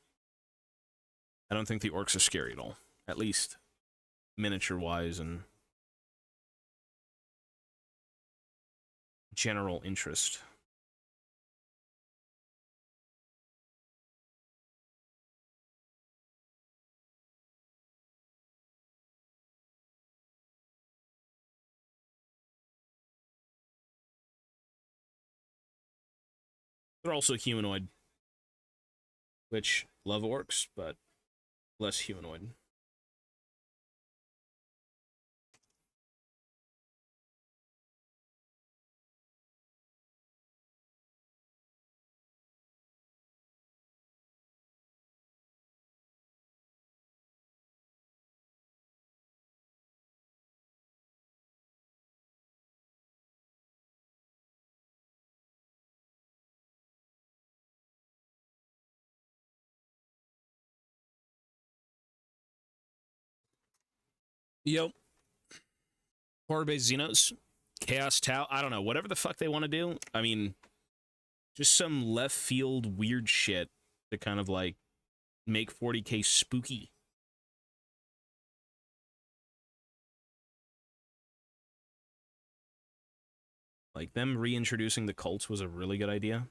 I don't think the orcs are scary at all. At least miniature-wise and general interest. They're also humanoid, which love orcs, but less humanoid. Yep. Horror-based Xenos, Chaos Tau, I don't know, whatever the fuck they want to do. I mean, just some left field weird shit to kind of like make 40K spooky. Like them reintroducing the cults was a really good idea.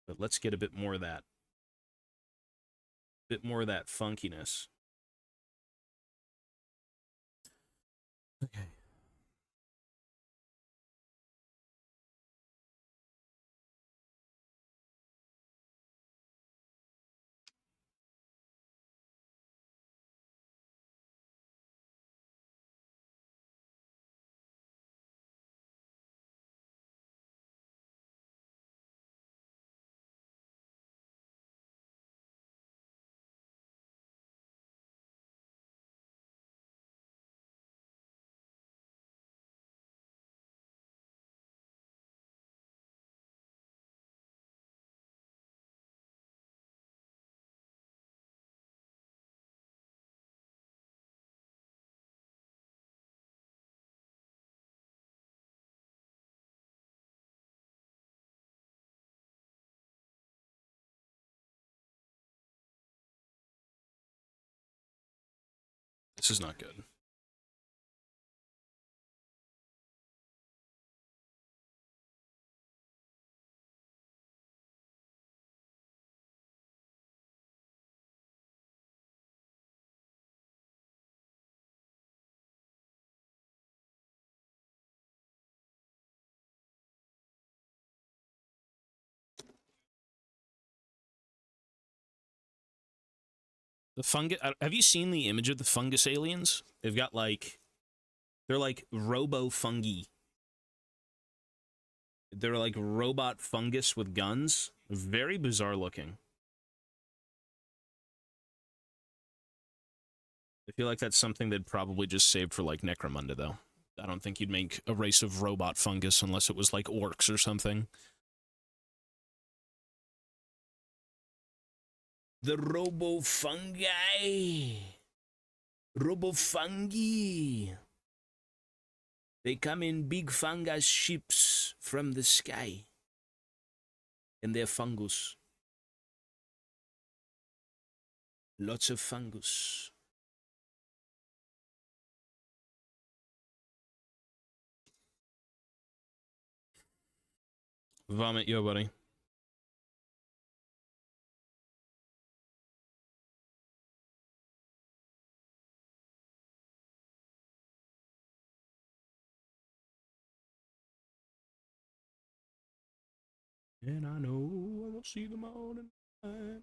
But let's get a bit more of that. Bit more of that funkiness. Okay. This is not good. The fungus. Have you seen the image of the fungus aliens? They've got like, they're like robo fungi. They're like robot fungus with guns. Very bizarre looking. I feel like that's something they'd probably just saved for, like, Necromunda, though. I don't think you'd make a race of robot fungus unless it was, like, orcs or something. The Robofungi! Robofungi! They come in big fungus ships from the sky. And they're fungus. Lots of fungus. Vomit, yo, buddy. And I know I will see them all tonight.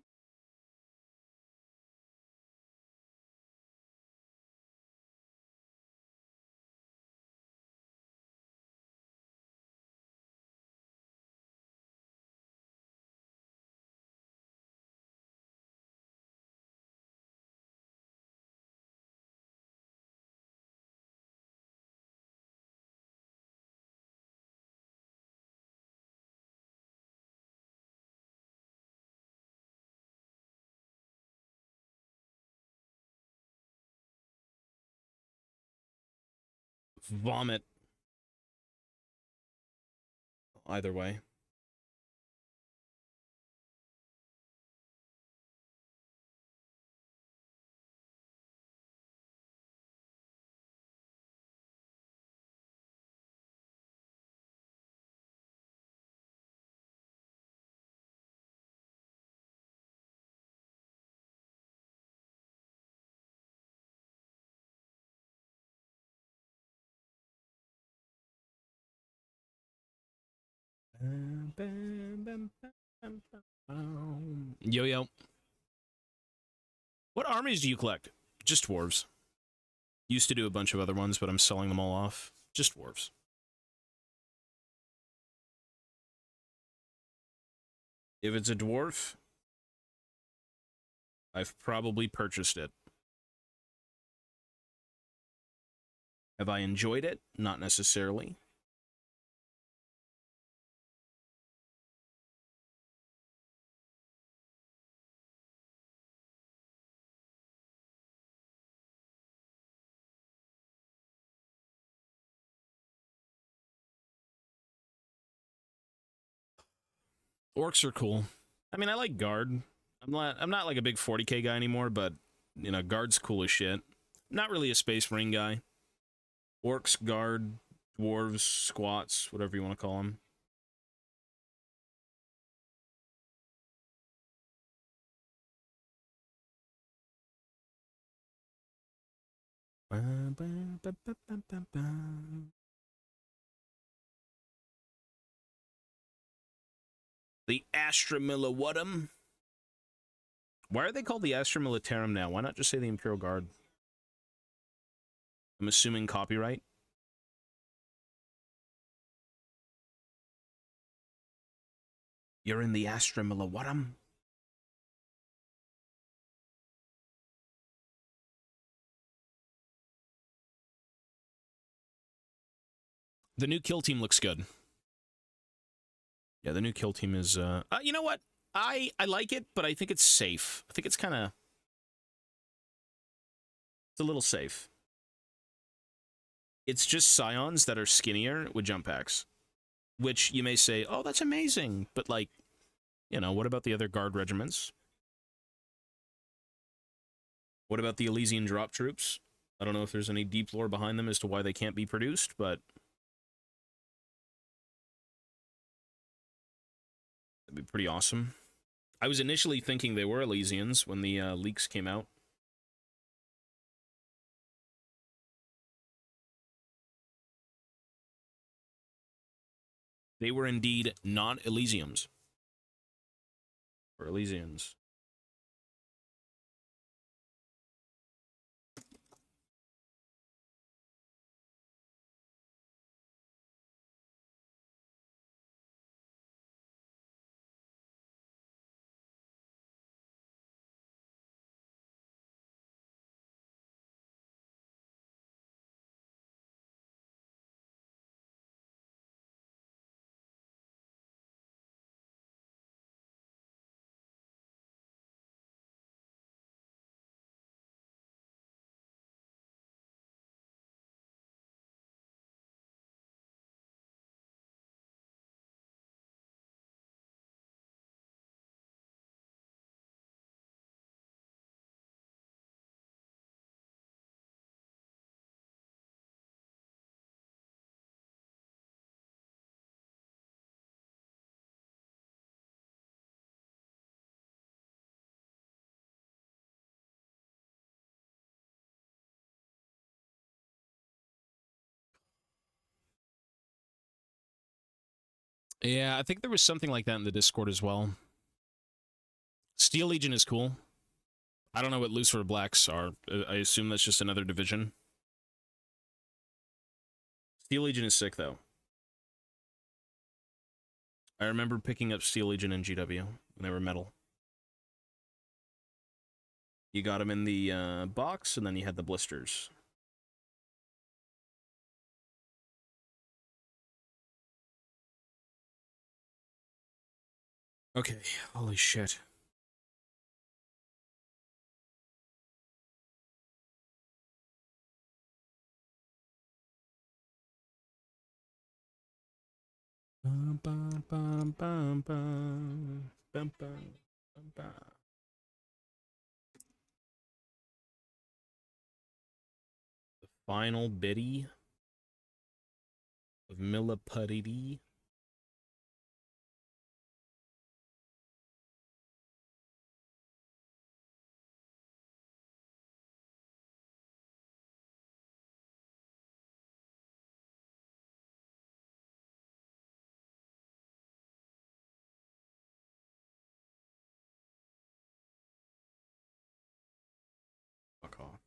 Vomit. Either way. Yo, yo. What armies do you collect? Just dwarves. Used to do a bunch of other ones, but I'm selling them all off. Just dwarves. If it's a dwarf, I've probably purchased it. Have I enjoyed it? Not necessarily. Orcs are cool. I mean, I like guard. I'm not like a big 40k guy anymore, but you know, guard's cool as shit. Not really a space marine guy. Orcs, guard, dwarves, squats, whatever you want to call them. The Astra Militarum. Why are they called the Astra Militarum now? Why not just say the Imperial Guard? I'm assuming copyright. You're in the Astra Militarum. The new kill team looks good. Yeah, the new kill team is, you know what? I like it, but I think it's safe. I think it's kind of... It's a little safe. It's just scions that are skinnier with jump packs. Which you may say, oh, that's amazing. But, like, you know, what about the other guard regiments? What about the Elysian drop troops? I don't know if there's any deep lore behind them as to why they can't be produced, but... That'd be pretty awesome. I was initially thinking they were Elysians when the leaks came out. They were indeed not Elysiums. Or Elysians. Yeah, I think there was something like that in the Discord as well. Steel Legion is cool. I don't know what Lucifer Blacks are. I assume that's just another division. Steel Legion is sick, though. I remember picking up Steel Legion in GW when they were metal. You got them in the box, and then you had the blisters. Okay, holy shit. Bum, bum, bum, bum, bum, bum, bum, bum. The final biddy of Milliputty. Fuck off.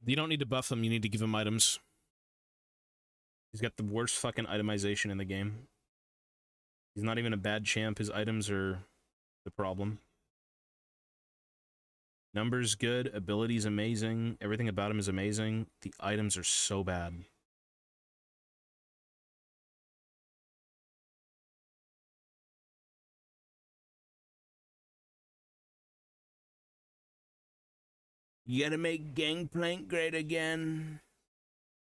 You don't need to buff him, you need to give him items. He's got the worst fucking itemization in the game. He's not even a bad champ, his items are the problem. Numbers good, abilities amazing, everything about him is amazing. The items are so bad. You gotta make Gangplank great again.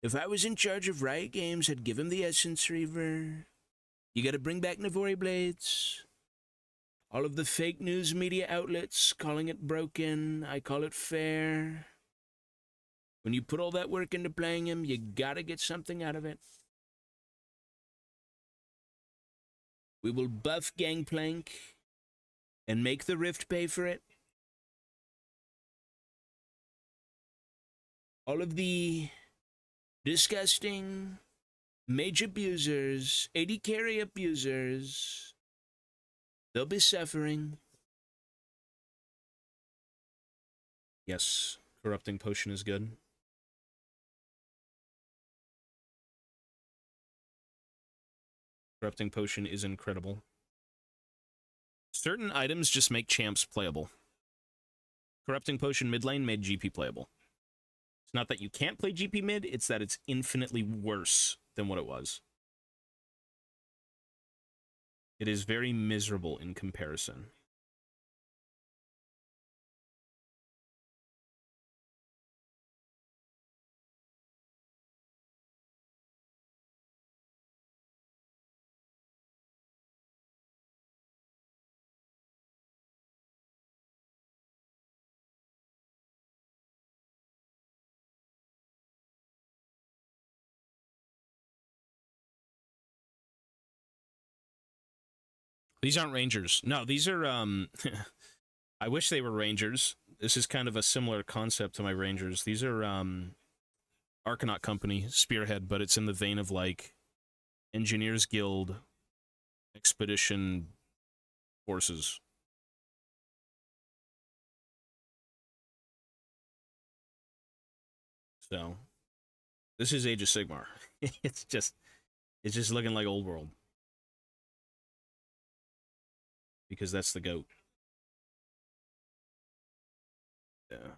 If I was in charge of Riot Games, I'd give him the Essence Reaver. You gotta bring back Navori Blades. All of the fake news media outlets calling it broken. I call it fair. When you put all that work into playing him, you gotta get something out of it. We will buff Gangplank and make the Rift pay for it. All of the disgusting mage abusers, AD carry abusers, they'll be suffering. Yes, Corrupting Potion is good. Corrupting Potion is incredible. Certain items just make champs playable. Corrupting Potion mid lane made GP playable. It's not that you can't play GP mid, it's that it's infinitely worse than what it was. It is very miserable in comparison. These aren't Rangers. No, these are, I wish they were Rangers. This is kind of a similar concept to my Rangers. These are, Arcanaut Company, Spearhead, but it's in the vein of, like, Engineers Guild, Expedition Forces. So, this is Age of Sigmar. it's just looking like Old World. Because that's the GOAT. Yeah.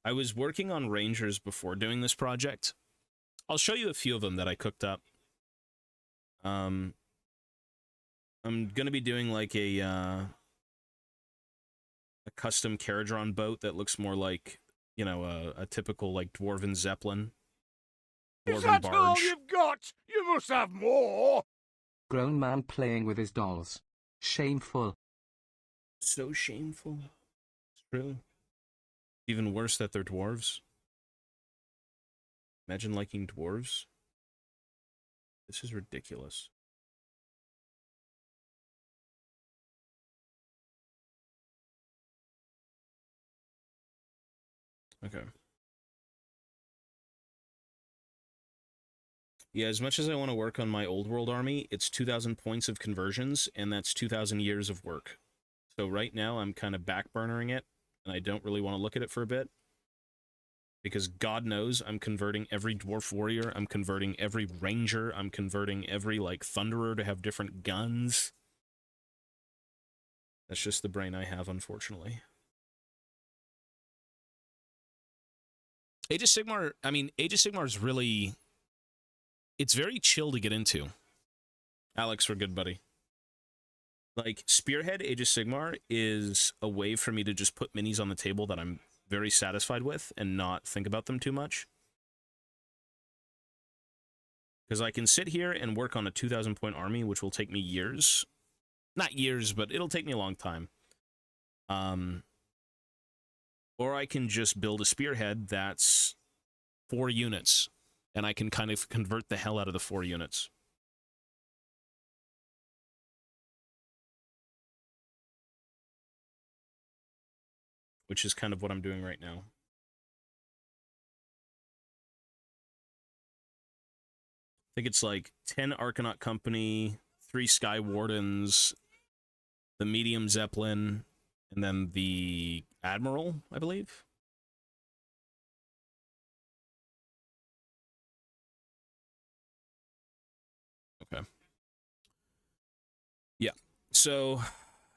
I was working on Rangers before doing this project. I'll show you a few of them that I cooked up. I'm gonna be doing like a custom Caradron boat that looks more like, you know, a typical, like, Dwarven Zeppelin. Is Dwarven that all barge. you've got? You must have more. Grown man playing with his dolls. Shameful. So shameful. It's true. Even worse that they're dwarves. Imagine liking dwarves. This is ridiculous. Okay. Yeah, as much as I want to work on my old world army, it's 2,000 points of conversions, and that's 2,000 years of work. So right now, I'm kind of backburnering it, and I don't really want to look at it for a bit. Because God knows I'm converting every Dwarf Warrior, I'm converting every Ranger, I'm converting every, like, Thunderer to have different guns. That's just the brain I have, unfortunately. Age of Sigmar, I mean, Age of Sigmar is really... It's very chill to get into. Alex, we're good, buddy. Like, Spearhead, Age of Sigmar, is a way for me to just put minis on the table that I'm very satisfied with and not think about them too much. Because I can sit here and work on a 2,000 point army, which will take me years. Not years, but it'll take me a long time. Or I can just build a Spearhead that's 4 units, and I can kind of convert the hell out of the 4 units. Which is kind of what I'm doing right now. I think it's like 10 Arcanaut Company, 3 Sky Wardens, the medium Zeppelin, and then the Admiral, I believe. Okay. Yeah. So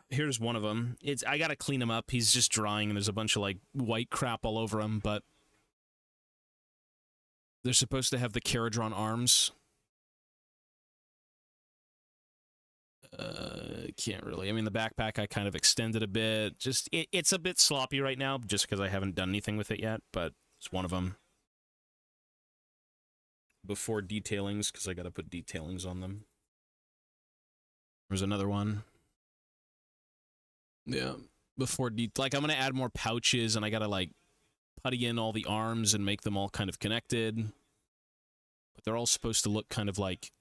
here's one of them. I gotta clean him up. He's just drying, and there's a bunch of like white crap all over him. But they're supposed to have the Caradron arms. Can't really. I mean, the backpack I kind of extended a bit. Just it's a bit sloppy right now, just because I haven't done anything with it yet. But it's one of them. Before detailings, because I got to put detailings on them. There's another one. Yeah, before like I'm gonna add more pouches, and I gotta like putty in all the arms and make them all kind of connected. But they're all supposed to look kind of like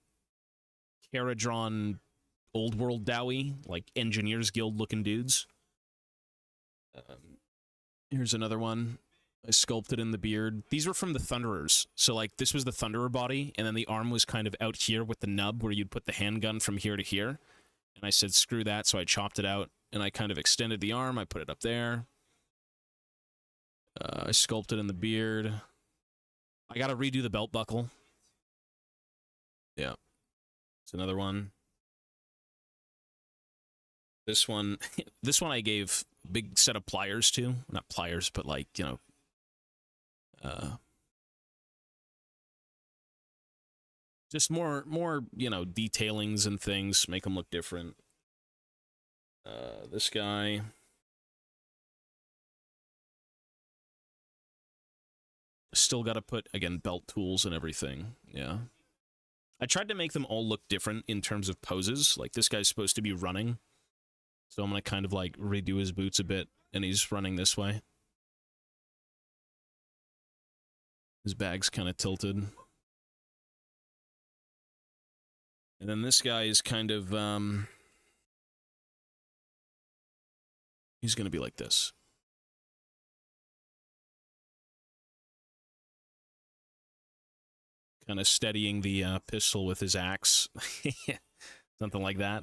Caradron Old World Dowie, like Engineers Guild looking dudes. Here's another one. I sculpted in the beard. These were from the Thunderers. So, like, this was the Thunderer body, and then the arm was kind of out here with the nub where you'd put the handgun from here to here. And I said, screw that, so I chopped it out, and I kind of extended the arm. I put it up there. I sculpted in the beard. I gotta redo the belt buckle. Yeah. It's another one. This one I gave a big set of pliers to. Not pliers, but like, you know, just more, you know, detailings and things, make them look different. This guy. Still got to put, again, belt tools and everything. Yeah. I tried to make them all look different in terms of poses. Like, this guy's supposed to be running. So I'm going to kind of, like, redo his boots a bit, and he's running this way. His bag's kind of tilted. And then this guy is kind of, he's going to be like this. Kind of steadying the pistol with his axe. Something like that.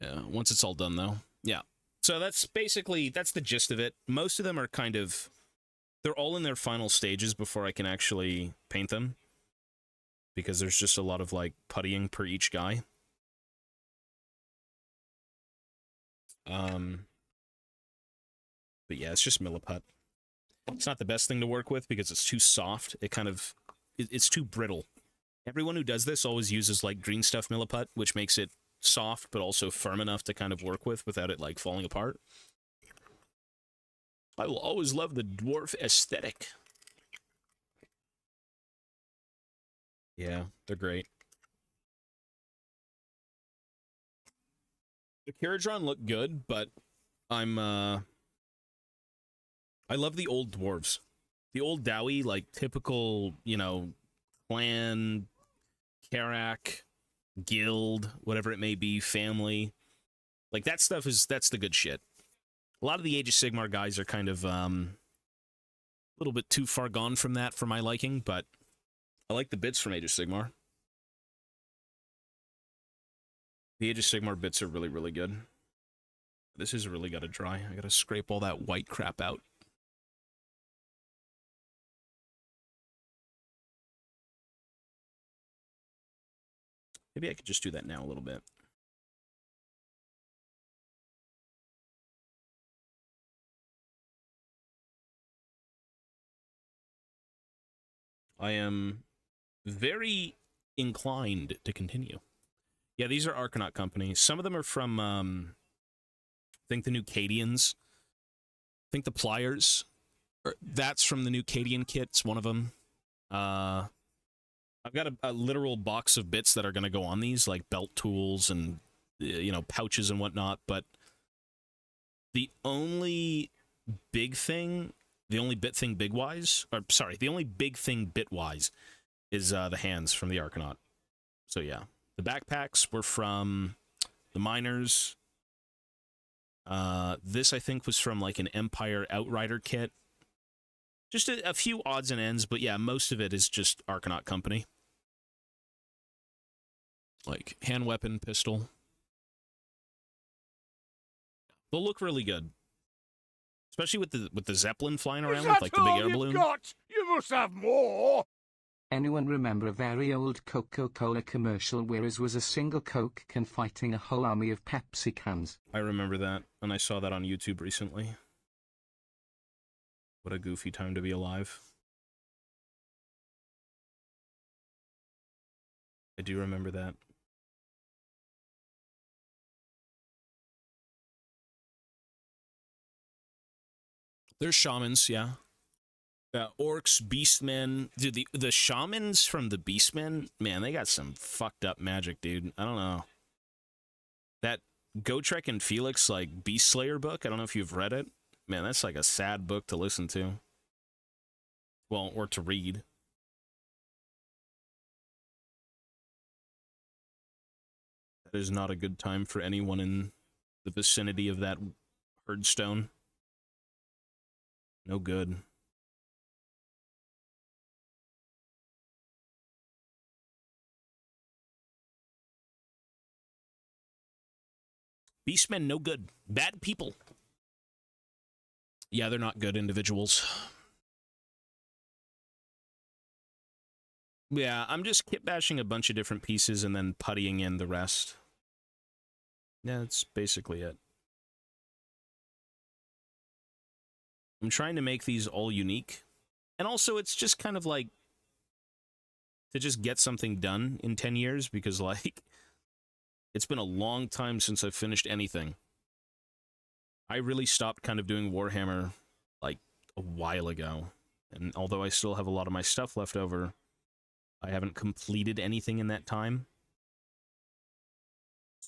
Yeah, once it's all done, though. Yeah. So that's basically, that's the gist of it. Most of them are kind of, they're all in their final stages before I can actually paint them. Because there's just a lot of, like, puttying per each guy. But yeah, it's just milliput. It's not the best thing to work with because it's too soft. It kind of, it's too brittle. Everyone who does this always uses, like, green stuff milliput, which makes it soft, but also firm enough to kind of work with without it, like, falling apart. I will always love the dwarf aesthetic. Yeah, they're great. The Caradron look good, but I love the old dwarves. The old Dowie, like, typical, you know, clan, Karak, guild, whatever it may be, family. Like, that stuff that's the good shit. A lot of the Age of Sigmar guys are kind of, a little bit too far gone from that for my liking, but I like the bits from Age of Sigmar. The Age of Sigmar bits are really, really good. This has really got to dry. I got to scrape all that white crap out. Maybe I could just do that now a little bit. I am very inclined to continue. Yeah, these are Arcanaut Company. Some of them are from, I think the new Cadians. I think the Pliers. That's from the new Cadian kit. It's one of them. I've got a literal box of bits that are going to go on these, like belt tools and, you know, pouches and whatnot, but the only big thing, the only bit thing big-wise, or sorry, the only big thing bit-wise is the hands from the Arcanaut. So yeah, the backpacks were from the Miners. This, I think, was from like an Empire Outrider kit. Just a few odds and ends, but yeah, most of it is just Arcanaut Company. Like hand weapon, pistol. They'll look really good. Especially with the Zeppelin flying Is around that with like the big all air you've balloon. got? You must have more. Anyone remember a very old Coca-Cola commercial where it was a single Coke can fighting a whole army of Pepsi cans? I remember that, and I saw that on YouTube recently. What a goofy time to be alive. I do remember that. There's shamans, yeah. Orcs, beastmen. Dude, the shamans from the beastmen, man, they got some fucked up magic, dude. I don't know. That Gotrek and Felix, like, Beast Slayer book, I don't know if you've read it. Man, that's like a sad book to listen to. Well, or to read. That is not a good time for anyone in the vicinity of that herdstone. No good. Beastmen, no good. Bad people. Yeah, they're not good individuals. Yeah, I'm just kit bashing a bunch of different pieces and then puttying in the rest. Yeah, that's basically it. I'm trying to make these all unique. And also, it's just kind of like to just get something done in 10 years because, like, it's been a long time since I've finished anything. I really stopped kind of doing Warhammer, like, a while ago. And although I still have a lot of my stuff left over, I haven't completed anything in that time.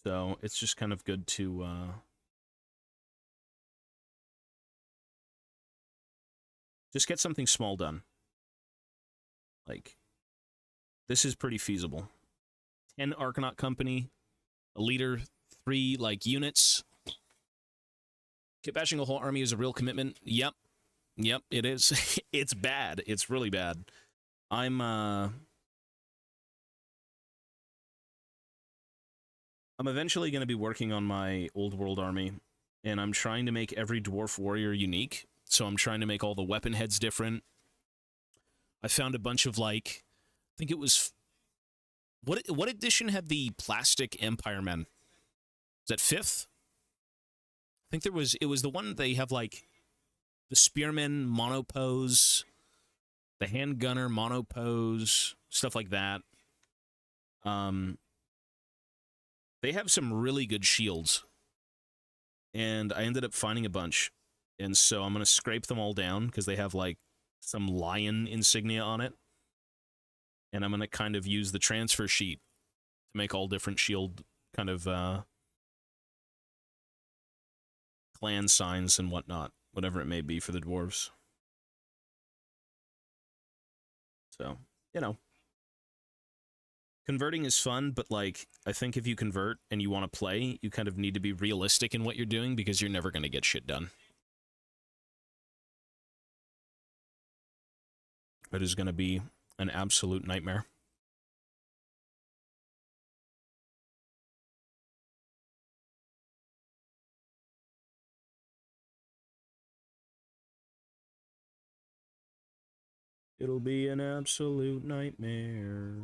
So it's just kind of good to just get something small done. Like, this is pretty feasible. 10 Arcanaut Company, a leader, 3, like, units. Kit bashing a whole army is a real commitment. Yep. Yep, it is. It's bad. It's really bad. I'm eventually going to be working on my Old World army, and I'm trying to make every Dwarf Warrior unique. So I'm trying to make all the weapon heads different. I found a bunch of, like, I think it was... What edition had the plastic Empire Men? Is that 5th? I think it was the one they have, like, the Spearman monopose, the Handgunner monopose, stuff like that. They have some really good shields. And I ended up finding a bunch. And so I'm going to scrape them all down because they have, like, some lion insignia on it. And I'm going to kind of use the transfer sheet to make all different shield kind of clan signs and whatnot, whatever it may be for the dwarves. So, you know. Converting is fun, but, like, I think if you convert and you want to play, you kind of need to be realistic in what you're doing because you're never going to get shit done. It is going to be an absolute nightmare. It'll be an absolute nightmare.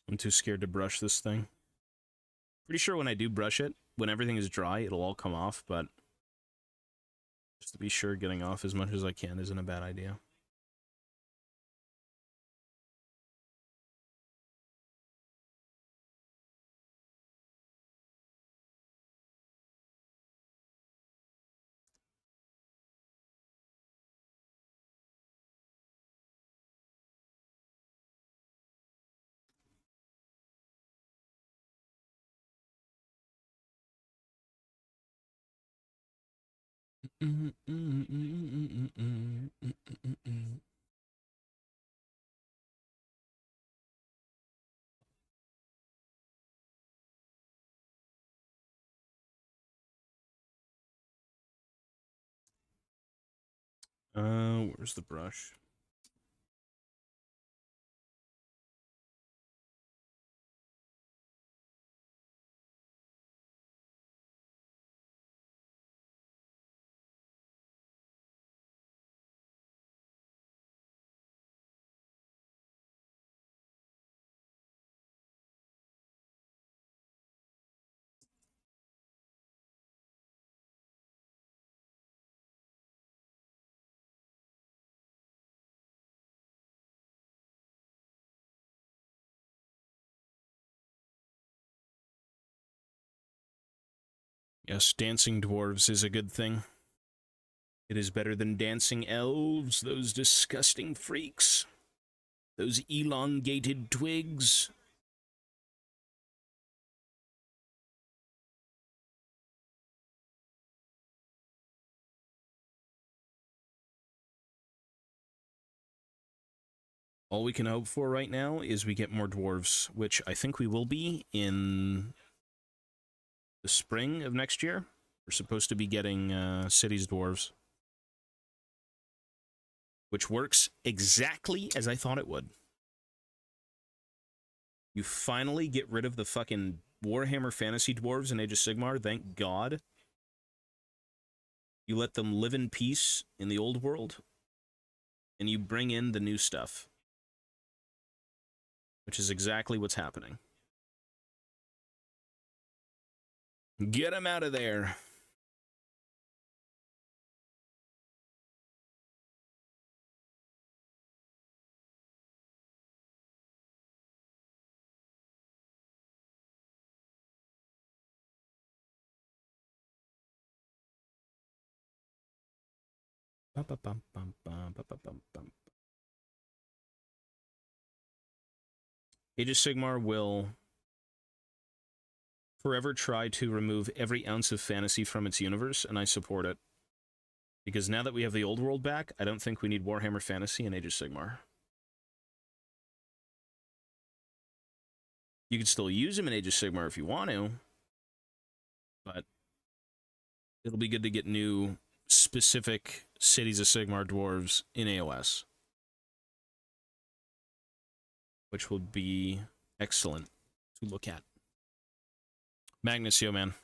I'm too scared to brush this thing. Pretty sure when I do brush it, when everything is dry, it'll all come off, but just to be sure, getting off as much as I can isn't a bad idea. Where's the brush? Yes, dancing dwarves is a good thing. It is better than dancing elves, those disgusting freaks. Those elongated twigs. All we can hope for right now is we get more dwarves, which I think we will be in the spring of next year. We're supposed to be getting cities dwarves, which works exactly as I thought it would. You finally get rid of the fucking Warhammer Fantasy dwarves in Age of Sigmar, thank God. You let them live in peace in the old world, and you bring in the new stuff, which is exactly what's happening. Get them out of there. Age of Sigmar will forever try to remove every ounce of fantasy from its universe, and I support it. Because now that we have the old world back, I don't think we need Warhammer Fantasy and Age of Sigmar. You can still use them in Age of Sigmar if you want to, but it'll be good to get new specific Cities of Sigmar dwarves in AOS, which will be excellent to look at. Magnus, yo, man.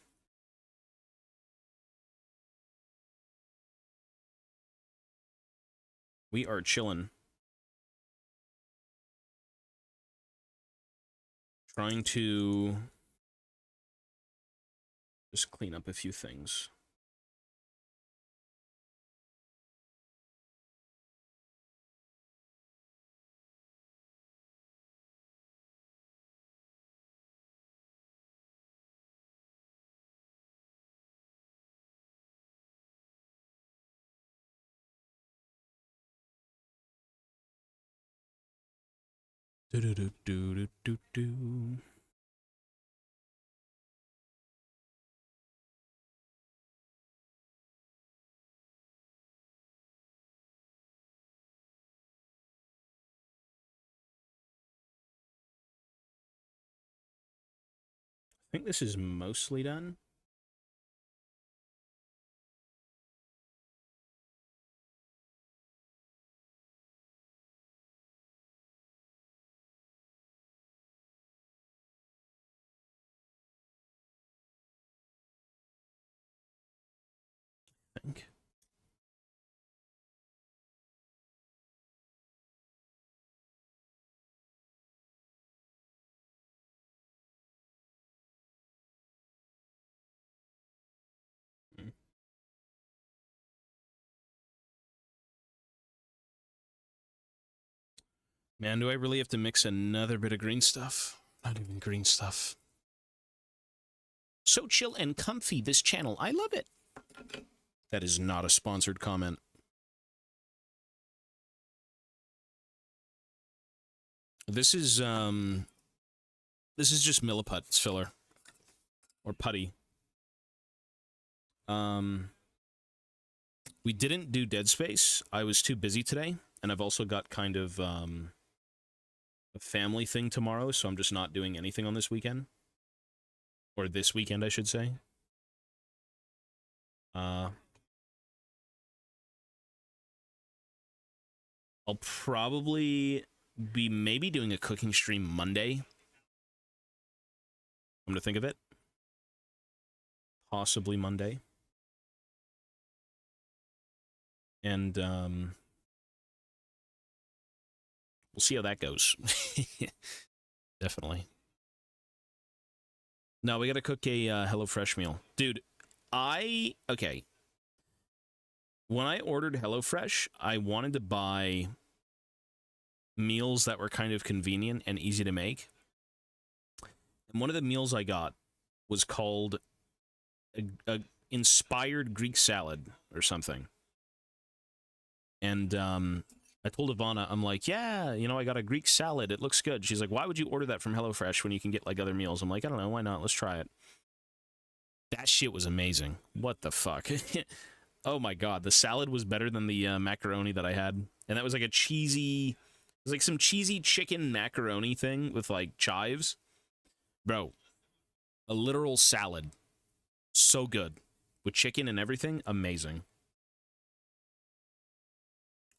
We are chilling. Trying to just clean up a few things. Do do do do do do. I think this is mostly done. I think. Man, do I really have to mix another bit of green stuff? Not even green stuff. So chill and comfy, this channel. I love it. That is not a sponsored comment. This is just Milliput's filler. Or putty. We didn't do Dead Space. I was too busy today, and I've also got kind of a family thing tomorrow, so I'm just not doing anything on this weekend. Or this weekend, I should say. I'll probably be maybe doing a cooking stream Monday. Come to think of it. Possibly Monday. And we'll see how that goes. Definitely. No, we gotta cook a HelloFresh meal. Dude, okay. When I ordered HelloFresh, I wanted to buy meals that were kind of convenient and easy to make. And one of the meals I got was called a inspired Greek salad or something. And I told Ivana, I'm like, yeah, you know, I got a Greek salad. It looks good. She's like, why would you order that from HelloFresh when you can get like other meals? I'm like, I don't know. Why not? Let's try it. That shit was amazing. What the fuck? Oh my god. The salad was better than the macaroni that I had. And that was like a cheesy, it was like some cheesy chicken macaroni thing with like chives. Bro, a literal salad. So good. With chicken and everything. Amazing.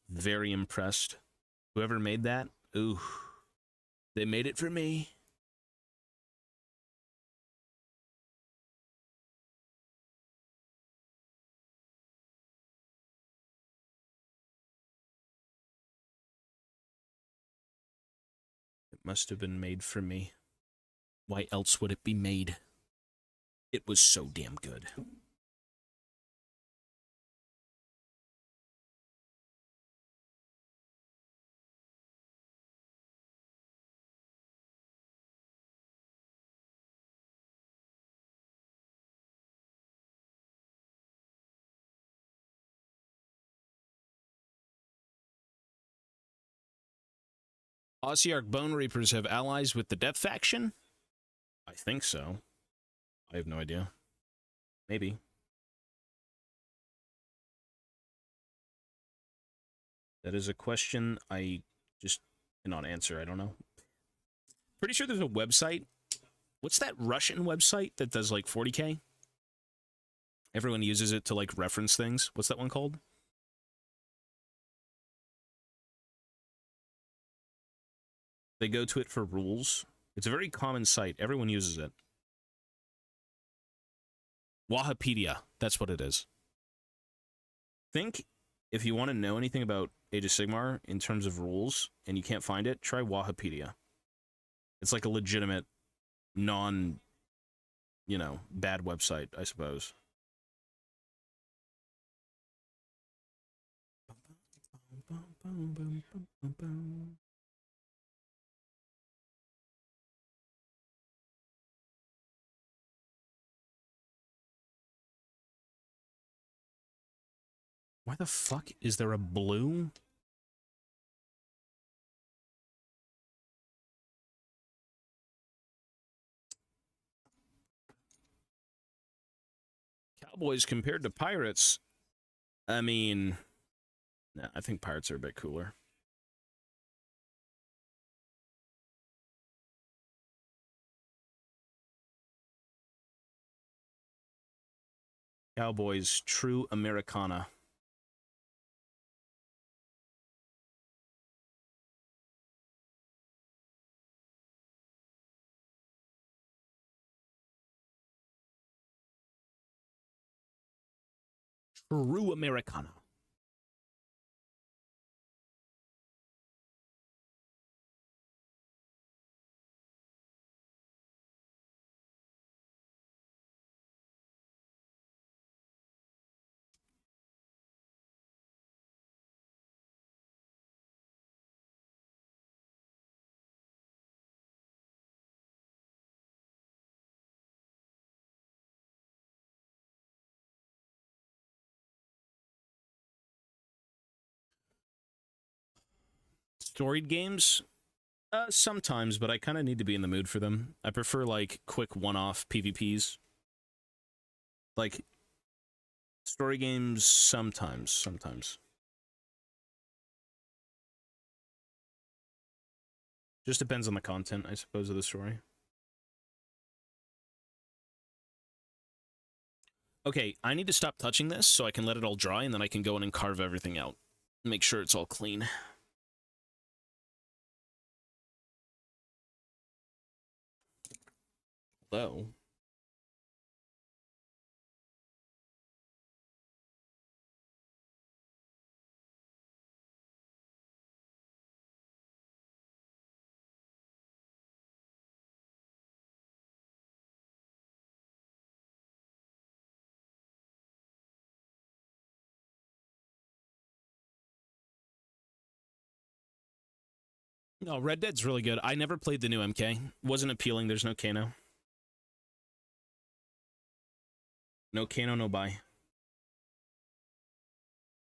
Very impressed. Whoever made that, ooh, they made it for me. It must have been made for me. Why else would it be made? It was so damn good. Ossiarch Bone Reapers have allies with the Death Faction? I think so. I have no idea. Maybe. That is a question I just cannot answer. I don't know. Pretty sure there's a website. What's that Russian website that does like 40K? Everyone uses it to like reference things. What's that one called? They go to it for rules. It's a very common site. Everyone uses it. Wahapedia. That's what it is. I think if you want to know anything about Age of Sigmar in terms of rules and you can't find it, try Wahapedia. It's like a legitimate, non, bad website, I suppose. Why the fuck is there a blue? Cowboys compared to pirates? I mean, nah, I think pirates are a bit cooler. Cowboys, true Americana. True Americana. Storied games? Sometimes, but I kind of need to be in the mood for them. I prefer, like, quick one-off PvPs. Like, story games, sometimes. Just depends on the content, I suppose, of the story. Okay, I need to stop touching this so I can let it all dry, and then I can go in and carve everything out. Make sure it's all clean. Though... No, Red Dead's really good. I never played the new MK. Wasn't appealing. There's no Kano. No Kano, no buy.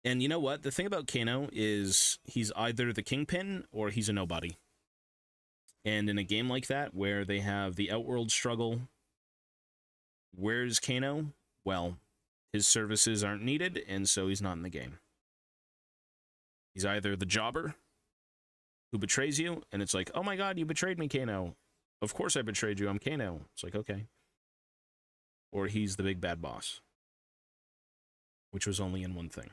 And you know what? The thing about Kano is he's either the kingpin or he's a nobody. And in a game like that, where they have the Outworld struggle, where's Kano? Well, his services aren't needed, and so he's not in the game. He's either the jobber who betrays you, and it's like, oh my god, you betrayed me, Kano. Of course I betrayed you, I'm Kano. It's like, okay. Or he's the big bad boss, which was only in one thing.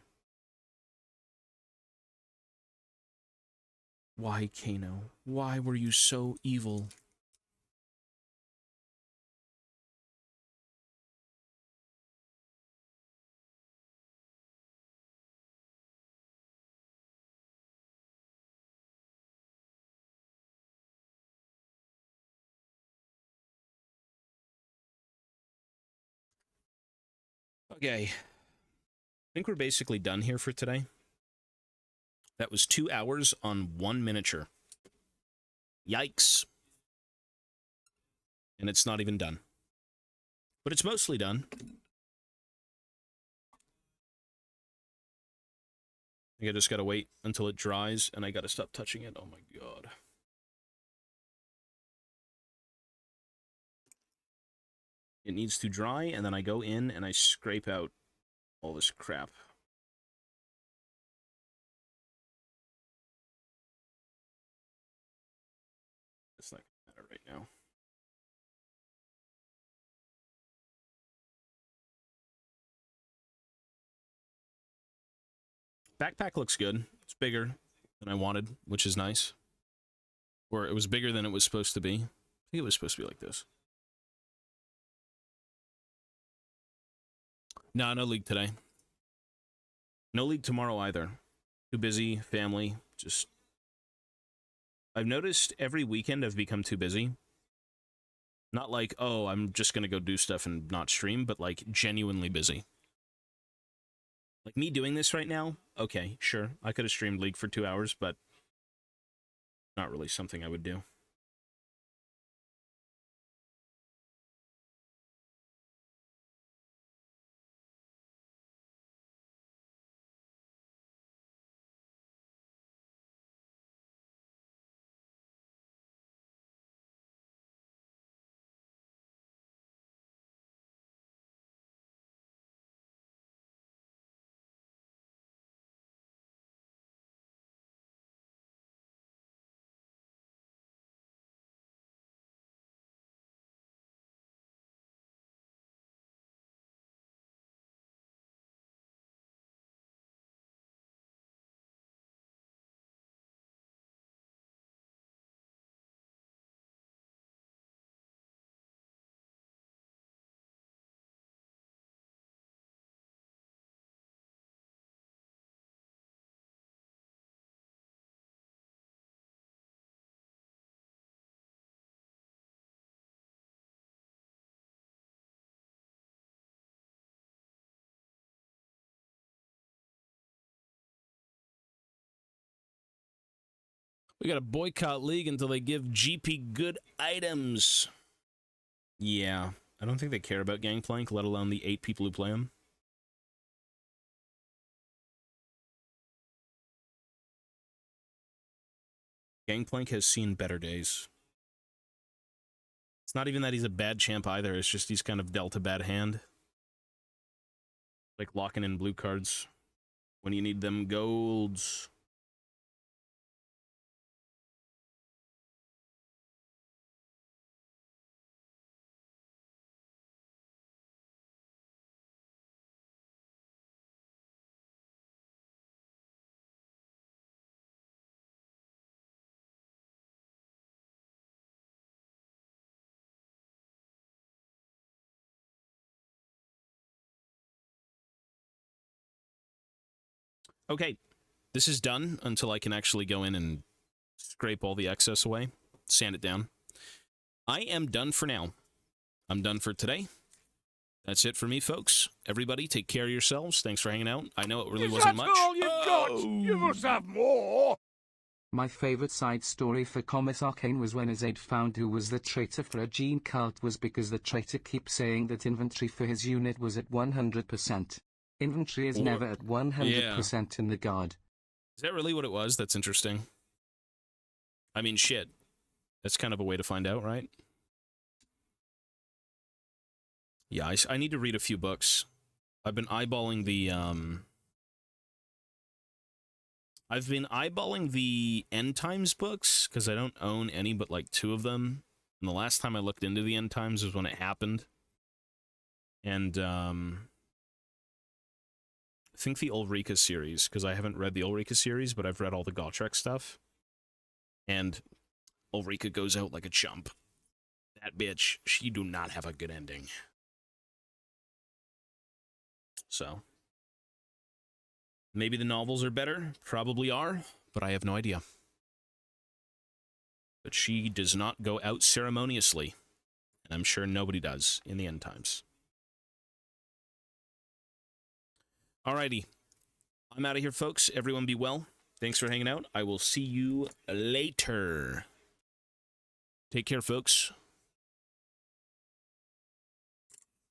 Why, Kano? Why were you so evil? Okay. I think we're basically done here for today. That was 2 hours on one miniature. Yikes. And it's not even done. But it's mostly done. I think I just gotta wait until it dries, and I gotta stop touching it. Oh my god. It needs to dry, and then I go in and I scrape out all this crap. It's not gonna matter right now. Backpack looks good. It's bigger than I wanted, which is nice. Or it was bigger than it was supposed to be. I think it was supposed to be like this. No, no league today. No league tomorrow either. Too busy, family, just... I've noticed every weekend I've become too busy. Not like, oh, I'm just gonna go do stuff and not stream, but like genuinely busy. Like me doing this right now, okay, sure. I could have streamed League for 2 hours, but not really something I would do. We got to boycott League until they give GP good items. Yeah, I don't think they care about Gangplank, let alone the 8 people who play him. Gangplank has seen better days. It's not even that he's a bad champ either, it's just he's kind of dealt a bad hand. Like locking in blue cards when you need them golds. Okay, this is done until I can actually go in and scrape all the excess away, sand it down. I am done for now. I'm done for today. That's it for me, folks. Everybody, take care of yourselves. Thanks for hanging out. I know it really Is wasn't that much. all you've got? You must have more. My favorite side story for Comet Arcane was when Azade found who was the traitor for a gene cult was because the traitor keeps saying that inventory for his unit was at 100%. Inventory is never at 100% in the guard. Is that really what it was? That's interesting. I mean, shit. That's kind of a way to find out, right? Yeah, I need to read a few books. I've been eyeballing the, I've been eyeballing the End Times books, because I don't own any but, like, 2 of them. And the last time I looked into the End Times was when it happened. And, I think the Ulrika series, because I haven't read the Ulrika series, but I've read all the Gotrek stuff. And Ulrika goes out like a chump. That bitch, she do not have a good ending. So, maybe the novels are better, probably are, but I have no idea. But she does not go out ceremoniously, and I'm sure nobody does in the End Times. Alrighty, I'm out of here, folks. Everyone be well. Thanks for hanging out. I will see you later. Take care, folks.